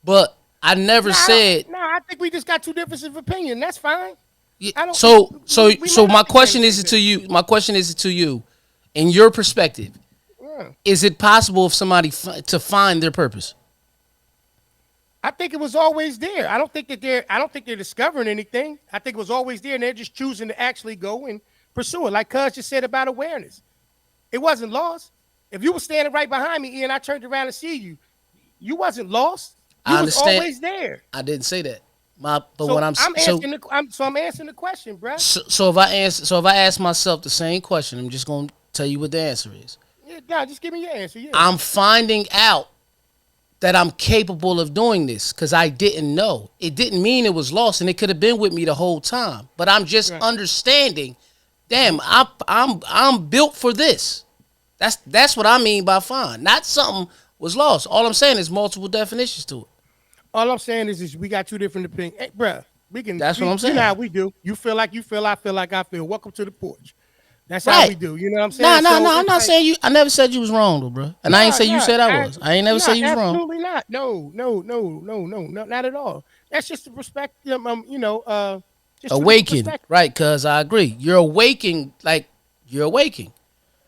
but I never No, I don't. said. No, I think we just got two differences of opinion. That's fine. Yeah, I don't. so so We so might my not be saying the question same is thing. to you. My question is to you, in your perspective, Yeah. is it possible for somebody to find their purpose? I think it was always there. I don't think that they're. I don't think they're discovering anything. I think it was always there, and they're just choosing to actually go and pursue it. Like Cuz just said about awareness, it wasn't lost. If you were standing right behind me, Ian, I turned around and see you. You wasn't lost. You I was understand. always there. I didn't say that. But what So I'm I'm so answering the. I'm answering the question, bruh. so if I ask myself the same question, I'm just gonna tell you what the answer is. Yeah, nah, just give me your answer. Yeah. I'm finding out that I'm capable of doing this because I didn't know. It didn't mean it was lost, and it could have been with me the whole time. But I'm just Right. understanding. Damn, I'm built for this. That's what I mean by find. Not something was lost. All I'm saying is multiple definitions to it. All I'm saying is we got two different opinions. Hey, bruh, we can. That's what I'm You know saying. how we do. You feel like you feel. I feel like I feel. Welcome to the porch. That's how we Right. do. You know what I'm saying? Nah, nah, So nah. I'm it's not like, saying you. I never said you was wrong, though, bro. And I ain't nah, say you nah, said I was. I ain't never say you was wrong. absolutely not. No, no, no, no, no, no, not at all. That's just the perspective. Just two different Awaken, perspectives. right? Cause I agree. You're awaking, like you're awaking.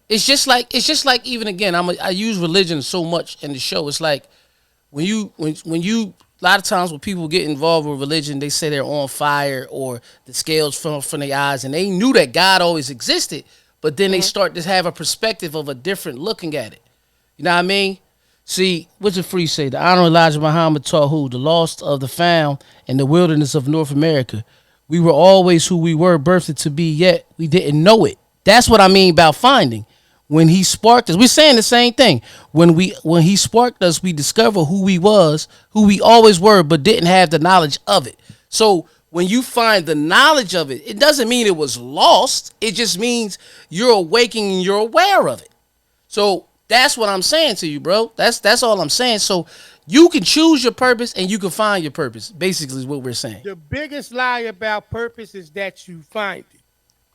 It's just like even again. I use religion so much in the show. It's like when you a lot of times when people get involved with religion, they say they're on fire or the scales from their eyes, and they knew that God always existed, but then they Mhm. start to have a perspective of a different looking at it. You know what I mean? See, what's the free say? The Honorable Elijah Muhammad taught who? The lost of the found in the wilderness of North America. We were always who we were, birthed to be, yet we didn't know it. That's what I mean about finding. When he sparked us, we're saying the same thing. When he sparked us, we discover who we was, who we always were, but didn't have the knowledge of it. So when you find the knowledge of it, it doesn't mean it was lost. It just means you're awakening and you're aware of it. So that's what I'm saying to you, bro. That's all I'm saying. So you can choose your purpose and you can find your purpose. Basically, is what we're saying. The biggest lie about purpose is that you find it.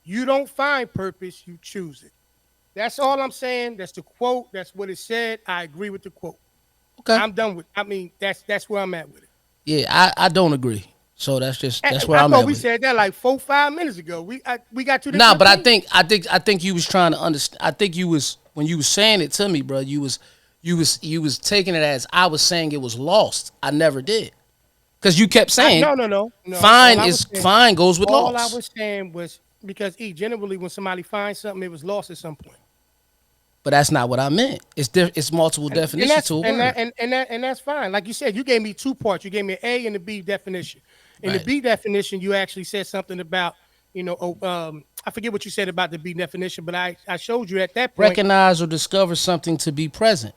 You don't find purpose, you choose it. That's all I'm saying. That's the quote. That's what it said. I agree with the quote. Okay. I'm done with. I mean, that's where I'm at with it. Yeah, I don't agree. So that's where I I'm thought at we with it. said that like 4, 5 minutes ago. We got two Nah, different but opinions. I think you was trying to understand. I think you was when you was saying it to me, bro. You was taking it as I was saying it was lost. I never did, because you kept saying No, no, no, no. fine goes with All I lost. was saying was because generally when somebody finds something, it was lost at some point. But that's not what I meant. It's multiple And definitions that's to a and word. that and that's fine. Like you said, you gave me two parts. You gave me an A and a B definition. In the Right. B definition, you actually said something about I forget what you said about the B definition, but I showed you at that point. Recognize or discover something to be present.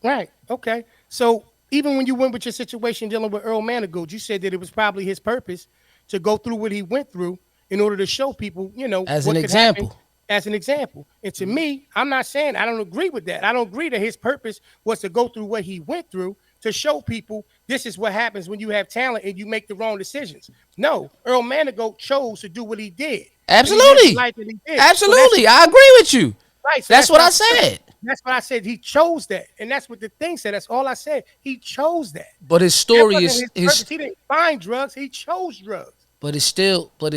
Right. Okay. So even when you went with your situation dealing with Earl Manigault, you said that it was probably his purpose to go through what he went through in order to show people, As an what could happen example. as an example. And to me, I'm not saying I don't agree with that. I don't agree that his purpose was to go through what he went through to show people this is what happens when you have talent and you make the wrong decisions. No, Earl Manigault chose to do what he did. And he lived the Absolutely. life that he did. So Absolutely. I agree with you. right. So That's that's what what I I'm saying. said. That's what I said. He chose that. And that's what the thing said. That's all I said. He chose that. But his That story wasn't is his his purpose. He didn't find drugs. He chose drugs. but it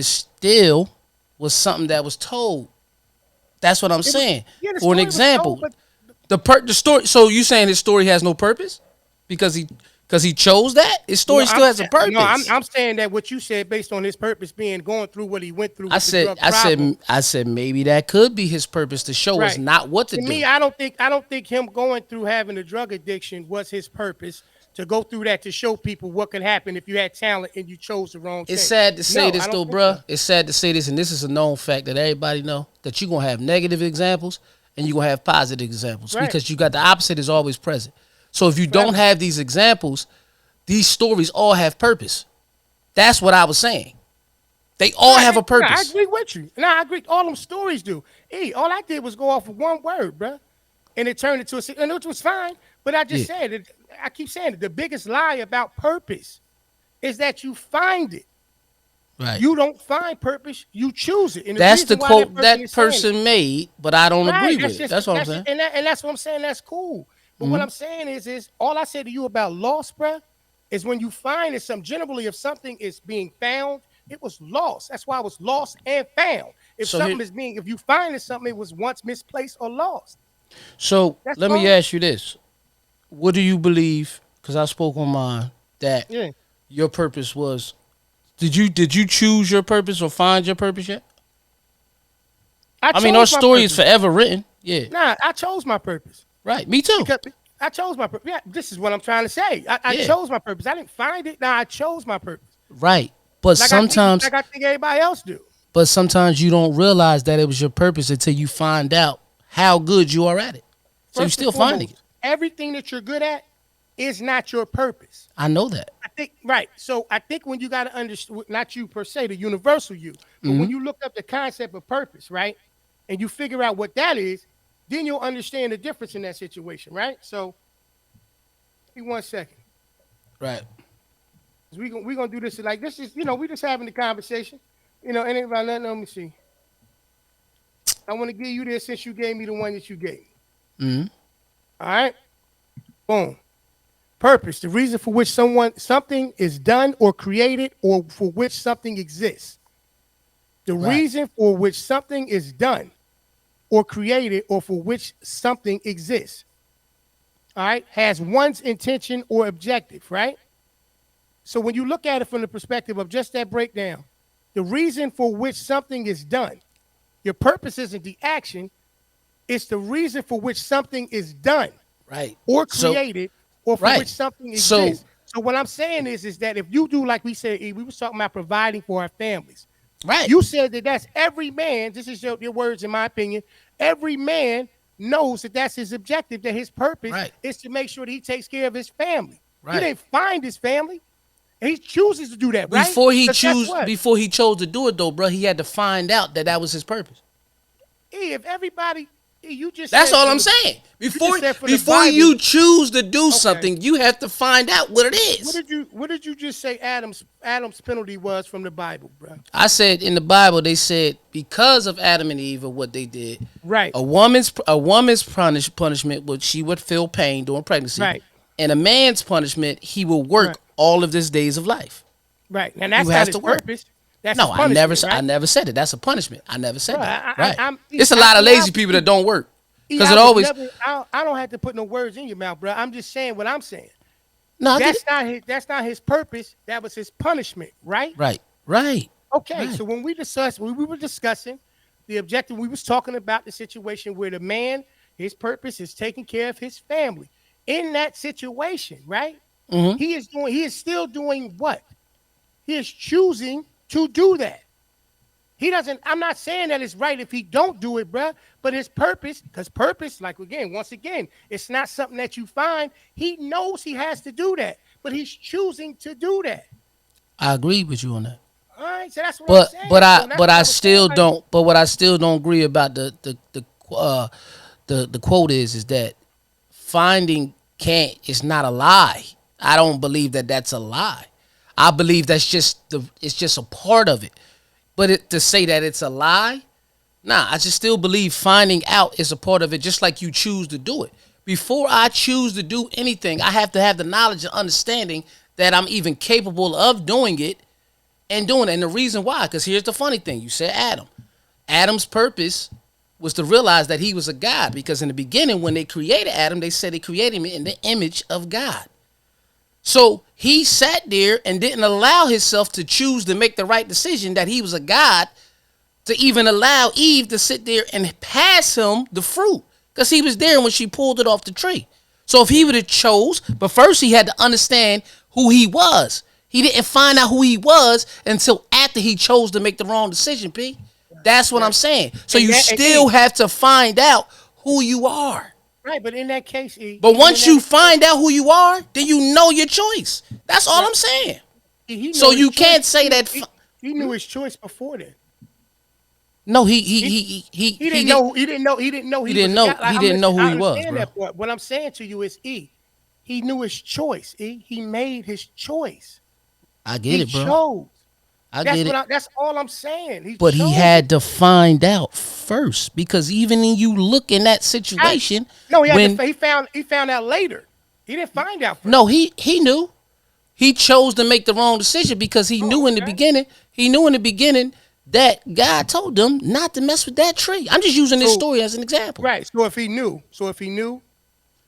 still was something that was told. That's what I'm It was, saying. yeah, the For an story was told, example, but the story. So you saying his story has no purpose because he chose that? His no, story still has a purpose. I'm saying that what you said based on his purpose being going through what he went through I with the said drug I problem. said I said maybe that could be his purpose to show us Right. not what to To me, do. I don't think him going through having a drug addiction was his purpose to go through that to show people what could happen if you had talent and you chose the wrong It's thing. sad to say No, this I don't though, think so. bruh. It's sad to say this, and this is a known fact that everybody know that you're gonna have negative examples and you're gonna have positive examples Right. because you got the opposite is always present. So if you don't Forever. have these examples, these stories all have purpose. That's what I was saying. They all have a I purpose. agree with you. No, I agree. All them stories do. Hey, all I did was go off of one word, bruh. And it turned into and which was fine. But I just Yeah, said it. I keep saying it. The biggest lie about purpose is that you find it. right. You don't find purpose, you choose it. And the That's the reason why that quote person that is saying it, person made, but I don't right? agree That's with it. just That's what I'm that's saying. and that's what I'm saying. That's cool. But what I'm saying is all I say to you about loss, bruh, is when you find it. Some generally, if something is being found, it was lost. That's why it was lost and found. If So here, something is being, if you find it something, it was once misplaced or lost. so That's let me all. ask you this: what do you believe? Because I spoke on mine that Yeah. your purpose was. Did you choose your purpose or find your purpose yet? I I mean, our chose my story is purpose. forever written. Yeah, Nah, I chose my purpose. right. Me too. Because I chose my purpose. Yeah, this is what I'm trying to say. I Yeah, chose my purpose. I didn't find it. Now I chose my purpose. right. But sometimes, Like I think everybody else do. you don't realize that it was your purpose until you find out how good you are at it. So you First and still finding it. foremost, everything that you're good at is not your purpose. I know that. I think right. So I think when you got to understand, not you per se, the universal you, but when you look up the concept of purpose, right, and you figure out what that is, then you'll understand the difference in that situation, right? So, give me 1 second. Right. We gonna do this like this is we just having the conversation, anybody let me see. I want to give you this since you gave me the one that you gave me. Hmm. All right, boom. Purpose, the reason for which something is done or created or for which something exists. The Right. reason for which something is done or created or for which something exists. All right, has one's intention or objective, right? So when you look at it from the perspective of just that breakdown, the reason for which something is done, your purpose isn't the action, it's the reason for which something is done Right. or So created or for right. which something So exists. So what I'm saying is that if you do like we said, E, we was talking about providing for our families. right. You said that that's every man. This is your words, in my opinion. Every man knows that that's his objective. That his purpose Right. is to make sure that he takes care of his family. He Right. didn't find his family. And he chooses to do that, right? Before he 'Cause guess choose, what? before he chose to do it though, bro, he had to find out that that was his purpose. If everybody, you just That's said all from I'm the- saying. you just Before said from the before Bible. you choose to do Okay. something, you have to find out what it What is. did you just say Adam's penalty was from the Bible, bro? I said in the Bible, they said because of Adam and Eve and what they did, Right. a woman's punishment would she would feel pain during pregnancy, Right. and a man's punishment he will work Right. all of his days of life. Right. And that's You not have his to work. purpose. That's No, his I never, punishment, I right? never said it. That's a punishment. I never said Bro, that. Right. I'm- It's a lot of I- lazy people that don't work because I it would always. never- I don't have to put no words in your mouth, bro. I'm just saying what I'm saying. No, I That's get not his. That's not his purpose. That was his punishment, right? right, right, Okay. right. So when we were discussing the objective, we was talking about the situation where the man, his purpose is taking care of his family. In that situation, right? Mhm. He is still doing what? He is choosing to do that. He doesn't. I'm not saying that it's right if he don't do it, bruh. But his purpose, because purpose, like once again, it's not something that you find. He knows he has to do that, but he's choosing to do that. I agree with you on that. All right, so that's what I'm But saying. but So I that's but what I was saying, still like, don't. But what I still don't agree about the quote is that finding can't is not a lie. I don't believe that that's a lie. I believe it's just a part of it. But to say that it's a lie, nah, I just still believe finding out is a part of it, just like you choose to do it. Before I choose to do anything, I have to have the knowledge and understanding that I'm even capable of doing it and doing it. And the reason why, because here's the funny thing. You said Adam. Adam's purpose was to realize that he was a God, because in the beginning, when they created Adam, they said they created him in the image of God. So he sat there and didn't allow himself to choose to make the right decision, that he was a God, to even allow Eve to sit there and pass him the fruit, because he was there when she pulled it off the tree. So if he would have chose, but first he had to understand who he was. He didn't find out who he was until after he chose to make the wrong decision, P. That's what I'm saying. So you still have to find out who you are. Right, but in that case, E. But once you find out who you are, then you know your choice. That's all I'm saying. So you can't say that. He knew his choice before then. No, he didn't know. He didn't know. He didn't know. He didn't know who he was, bro. That, what I'm saying to you is, E. He knew his choice. E. He made his choice. I get it, bro. Chose. I get it. That's all I'm saying. But he had to find out first, because even when you look in that situation, he found out later. He didn't find out first. No, he knew. He chose to make the wrong decision because he knew in the beginning. He knew in the beginning that God told them not to mess with that tree. I'm just using this story as an example. Right. So if he knew,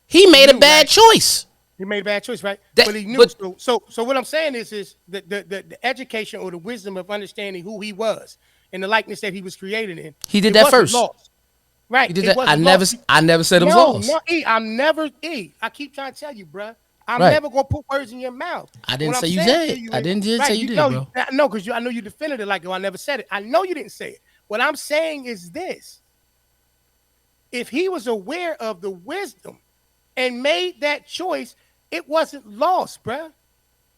he made a bad choice. He made a bad choice, right? But he knew. So what I'm saying is the education or the wisdom of understanding who he was and the likeness that he was created in. He did that first. Lost. Right. He did that. I never said it was lost. No, I keep trying to tell you, bro. I'm never gonna put words in your mouth. I didn't say you did. I didn't say you did, bro. No, because I know you defended it like, I never said it. I know you didn't say it. What I'm saying is this: if he was aware of the wisdom and made that choice, it wasn't lost, bro.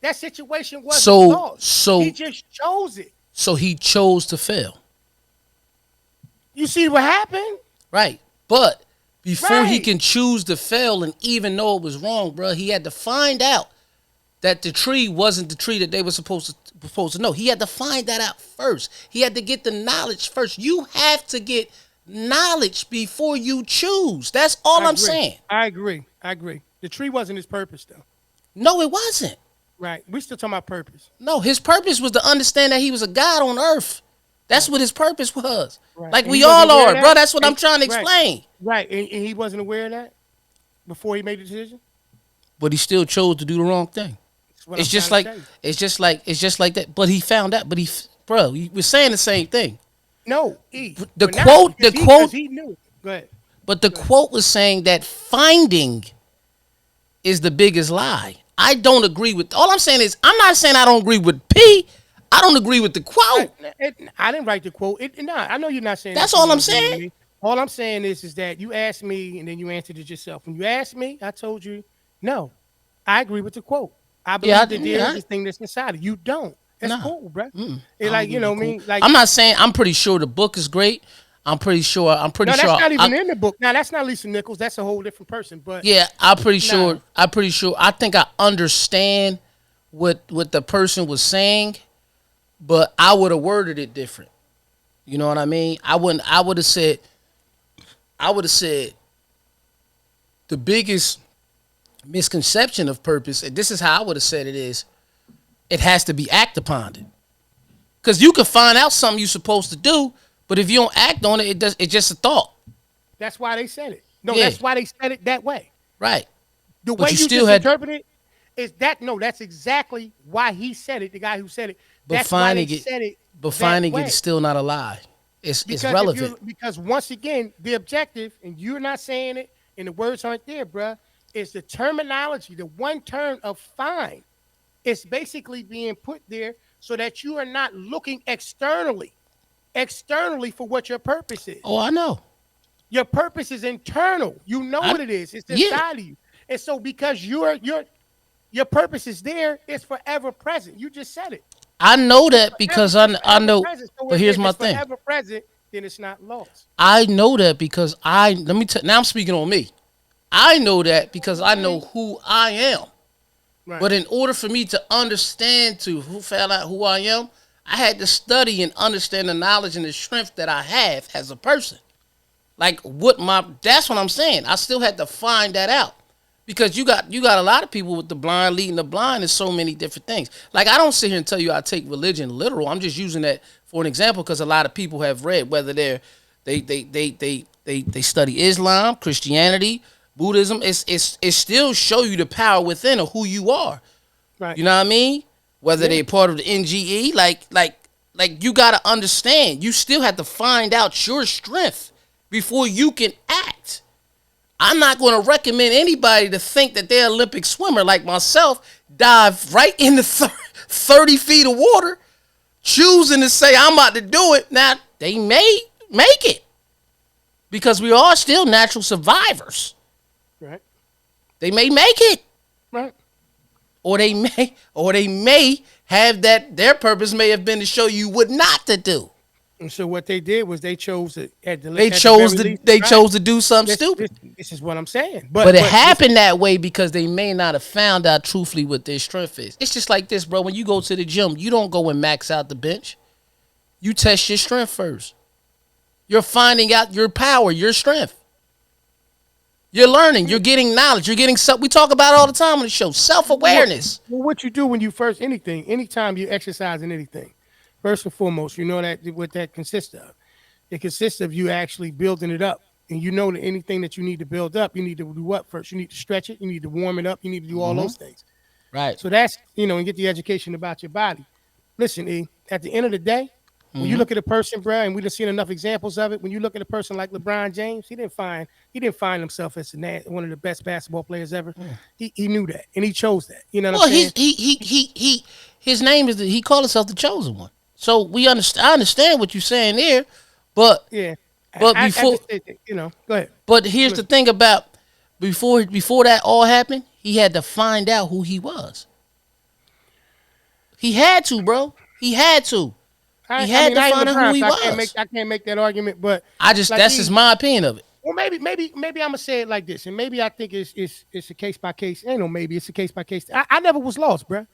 That situation wasn't lost. So he just chose it. So he chose to fail. You see what happened? Right. But before he can choose to fail and even know it was wrong, bro, he had to find out that the tree wasn't the tree that they were supposed to know. He had to find that out first. He had to get the knowledge first. You have to get knowledge before you choose. That's all I'm saying. I agree. The tree wasn't his purpose, though. No, it wasn't. Right. We still talking about purpose. No, his purpose was to understand that he was a God on earth. That's what his purpose was. Right. Like we all are, bro. That's what I'm trying to explain. Right. And he wasn't aware of that before he made the decision? But he still chose to do the wrong thing. It's just like that. But he found out. But we're saying the same thing. No, the quote. He knew. Go ahead. But the quote was saying that finding is the biggest lie. I don't agree with. All I'm saying is, I'm not saying I don't agree with P. I don't agree with the quote. I didn't write the quote. I know you're not saying. That's all I'm saying. All I'm saying is that you asked me and then you answered it yourself. When you asked me, I told you, no, I agree with the quote. I believe that there is a thing that's inside of you. Don't. That's cool, bro. It's like, you know what I mean? Like, I'm not saying. I'm pretty sure the book is great. I'm pretty sure. No, that's not even in the book. Now, that's not Lisa Nichols. That's a whole different person. But yeah, I'm pretty sure. I think I understand what the person was saying, but I would have worded it different. You know what I mean? I would have said the biggest misconception of purpose, and this is how I would have said it has to be acted upon. Because you can find out something you're supposed to do, but if you don't act on it, it's just a thought. That's why they said it. No, that's why they said it that way. Right. The way you still just interpret it is that, no, that's exactly why he said it, the guy who said it. That's why they said it. But finding it is still not a lie. It's relevant. Because once again, the objective, and you're not saying it, and the words aren't there, bruh, is the terminology, the one term of find. It's basically being put there so that you are not looking externally for what your purpose is. Oh, I know. Your purpose is internal. You know what it is. It's inside of you. And so because your purpose is there, it's forever present. You just said it. I know that because I know. So but here's my thing. Forever present, then it's not lost. I know that because now I'm speaking on me. I know that because I know who I am. Right. But in order for me to understand to who found out who I am, I had to study and understand the knowledge and the strength that I have as a person. Like what my that's what I'm saying. I still had to find that out. Because you got a lot of people with the blind leading the blind in so many different things. Like I don't sit here and tell you I take religion literal. I'm just using that for an example because a lot of people have read whether they study Islam, Christianity, Buddhism. It still show you the power within of who you are. Right. You know what I mean? Whether Yeah. they're part of the NGE, like you gotta understand. You still have to find out your strength before you can act. I'm not going to recommend anybody to think that they're an Olympic swimmer like myself, dive right into 30 feet of water, choosing to say I'm about to do it. Now they may make it because we are still natural survivors. Right. They may make it. Right. Or they may have that their purpose may have been to show you what not to do. And so what they did was they chose to They at the chose very to least. they Right. chose to do something This, stupid. this is what I'm saying. But it this, happened that way because they may not have found out truthfully what their strength is. It's just like this, bro. When you go to the gym, you don't go and max out the bench. You test your strength first. You're finding out your power, your strength. You're learning. You're getting knowledge. You're getting we talk about it all the time on the show. Self-awareness. Well, what you do when you first anytime you exercise in anything, first and foremost, you know that what that consists of. It consists of you actually building it up. And you know that anything that you need to build up, you need to do what first? You need to stretch it, you need to warm it up, you need to do all those things. Right. So that's, and get the education about your body. Listen, at the end of the day, when you look at a person, bro, and we've seen enough examples of it, when you look at a person like LeBron James, he didn't find himself as one of the best basketball players ever. He knew that, and he chose that. You know what Well, I'm saying? his name is he called himself the chosen one. So we understand. I understand what you're saying there, but Yeah. but I before just, go ahead. but here's the thing about before that all happened, he had to find out who he was. He had to, bro. He had to. He had to I ain't find out who LeBron, he so was. I can't make that argument, but I just like that's just my opinion of it. well, maybe I'm gonna say it like this, and maybe I think it's a case by case. Ain't no maybe it's a case by case. I never was lost, bro.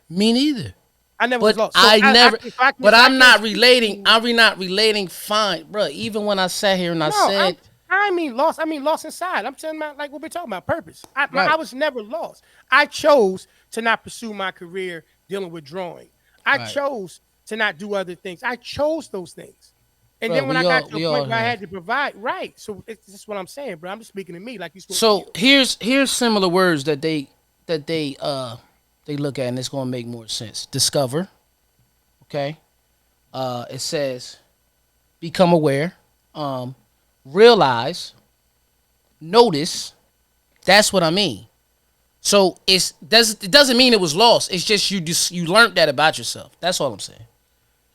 Me neither. I never was But lost. So I never. But I'm not speak relating. to- I'm not relating. Fine, bro. Even when I sat here and I No, said, I mean lost. I mean lost inside. I'm telling about like what we're talking about, purpose. Right. I was never lost. I chose to not pursue my career dealing with drawing. I Right. chose to not do other things. I chose those things. And Bro, then when I got to we a all point where I have. had to provide, right. So it's just what I'm saying, bro. I'm just speaking to me like you spoke to so you. here's similar words that they look at and it's gonna make more sense. Discover. Okay. It says become aware, realize, notice. That's what I mean. So it doesn't mean it was lost. It's just you learned that about yourself. That's all I'm saying.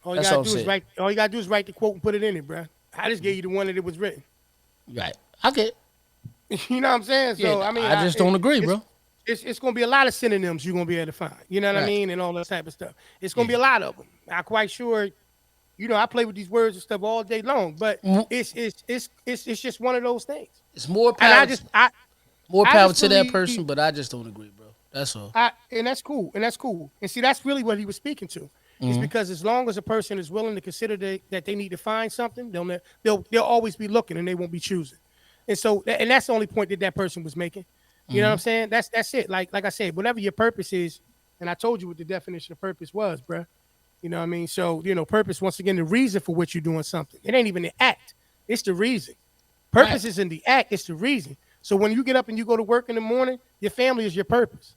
All you That's gotta all I'm do is saying. write. All you gotta do is write the quote and put it in it, bro. I just gave you the one that it was written. Right. I get it. You know what I'm saying? So Yeah, I mean, I just don't agree, bro. It's gonna be a lot of synonyms you're gonna be able to find. You know what I Right. mean, and all that type of stuff. It's gonna be a lot of them. I'm quite sure. I play with these words and stuff all day long, but Mhm. it's just one of those things. It's more And power. I just I More I power just to that believe person, but I just don't agree, bro. That's all. and that's cool, and that's cool. And see, that's really what he was speaking to. Is because as long as a person is willing to consider that they need to find something, they'll always be looking and they won't be choosing. And so, and that's the only point that person was making. You know what I'm saying? That's it. Like I said, whatever your purpose is, and I told you what the definition of purpose was, bruh. You know what I mean? So, purpose, once again, the reason for what you're doing something. It ain't even the act. It's the reason. Purpose Right. isn't the act, it's the reason. So when you get up and you go to work in the morning, your family is your purpose.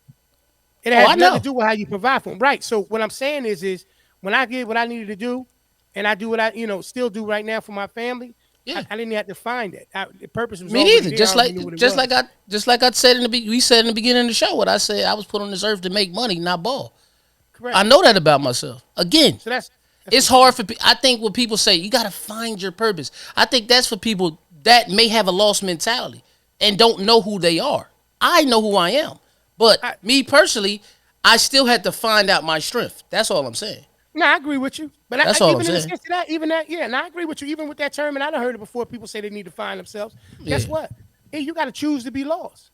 It has I nothing know. to do with how you provide for them. Right. So what I'm saying is when I did what I needed to do and I do what I, still do right now for my family, Yeah. I didn't have to find it. The purpose was Me already neither. there. Just I already like knew what it just was. like I said we said in the beginning of the show. What I said, I was put on this earth to make money, not ball. Correct. I know that about myself. Again, So that's it's hard for. I think when people say you got to find your purpose, I think that's for people that may have a lost mentality and don't know who they are. I know who I am, but me personally, I still had to find out my strength. That's all I'm saying. no, I agree with you. But That's all I'm even in the saying. sense of that, even that, yeah, and I agree with you. Even with that term, and I done heard it before. People say they need to find themselves. Guess Yeah. what? Hey, you got to choose to be lost.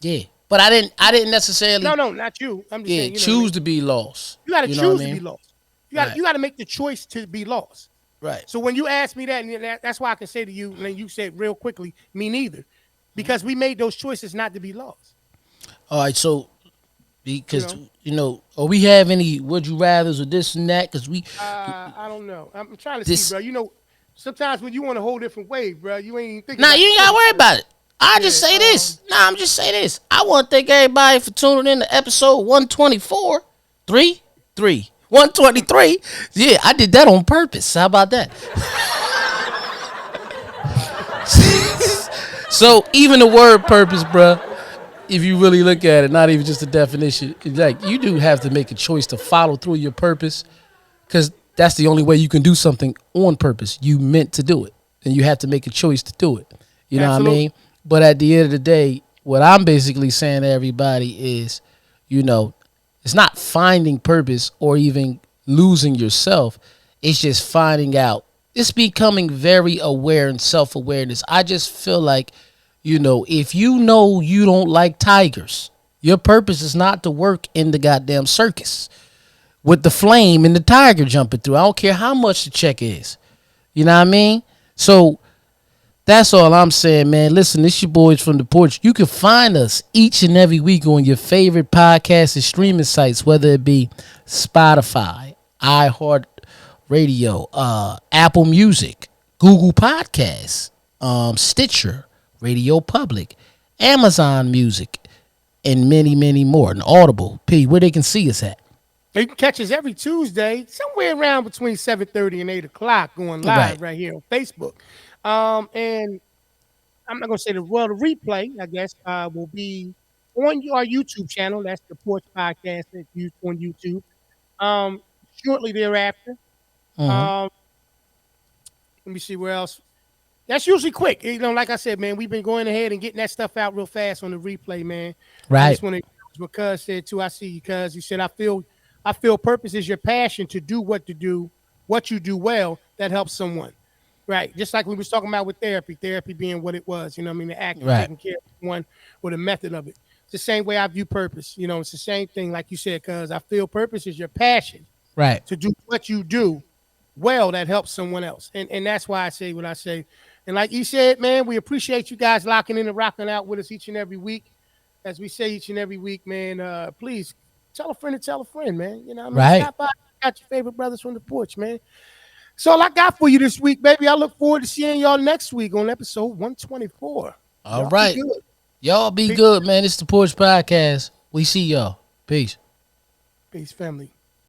Yeah. But I didn't necessarily No, not you. I'm just saying, you know what I choose mean? to be lost. You got to You know what I choose to be mean? lost. Right. You got to make the choice to be lost. Right. So when you ask me that, and that's why I can say to you, and then you said real quickly, me neither, because we made those choices not to be lost. All right. So You because know, or we have any would you rather's or this and that? Because we I don't know. I'm trying to see, this bro. You know, sometimes when you want a whole different way, bro, you ain't even thinking Nah, about you the ain't gotta worry consequences. about it. I just Yeah. say this. Nah, I'm just say this. I want to thank everybody for tuning in to episode 124. 123. Yeah, I did that on purpose. How about that? So even the word purpose, bruh, if you really look at it, not even just the definition, like you do have to make a choice to follow through your purpose, because that's the only way you can do something on purpose. You meant to do it, and you have to make a choice to do it. You know what I Absolutely. mean? But at the end of the day, what I'm basically saying to everybody is, you know, it's not finding purpose or even losing yourself. It's just finding out. It's becoming very aware and self awareness. I just feel like, if you know you don't like tigers, your purpose is not to work in the goddamn circus with the flame and the tiger jumping through. I don't care how much the check is. You know what I mean? So that's all I'm saying, man. Listen, this your boys from the porch. You can find us each and every week on your favorite podcast and streaming sites, whether it be Spotify, iHeart Radio, Apple Music, Google Podcasts, Stitcher, Radio Public, Amazon Music, and many, many more. And Audible, P, where they can see us at. You can catch us every Tuesday, somewhere around between 7:30 and 8 o'clock, going Right, live right here on Facebook. And I'm not gonna say the replay, I guess, will be on our YouTube channel. That's the Porch Podcast that's used on YouTube. Um, Shortly thereafter. mm-hmm. Um, Let me see where else. That's usually quick. Like I said, man, we've been going ahead and getting that stuff out real fast on the replay, man. I Right, just want to acknowledge what Cuz said too. I see you, Cuz. You said I feel purpose is your passion to do what you do well that helps someone. Right. Just like we was talking about with therapy being what it was, you know what I mean? The act of right, taking care of one or the method of it. It's the same way I view purpose. It's the same thing, like you said, Cuz I feel purpose is your passion right. to do what you do well that helps someone else. And that's why I say what I say. And like you said, man, we appreciate you guys locking in and rocking out with us each and every week. As we say each and every week, man, please tell a friend to tell a friend, man. You know what I mean? Right. Stop by, got your favorite brothers from the porch, man. So all I got for you this week, baby. I look forward to seeing y'all next week on episode 124. All Y'all be right. good. Y'all be Peace, good, man. It's the Porch Podcast. We see y'all. Peace. peace family.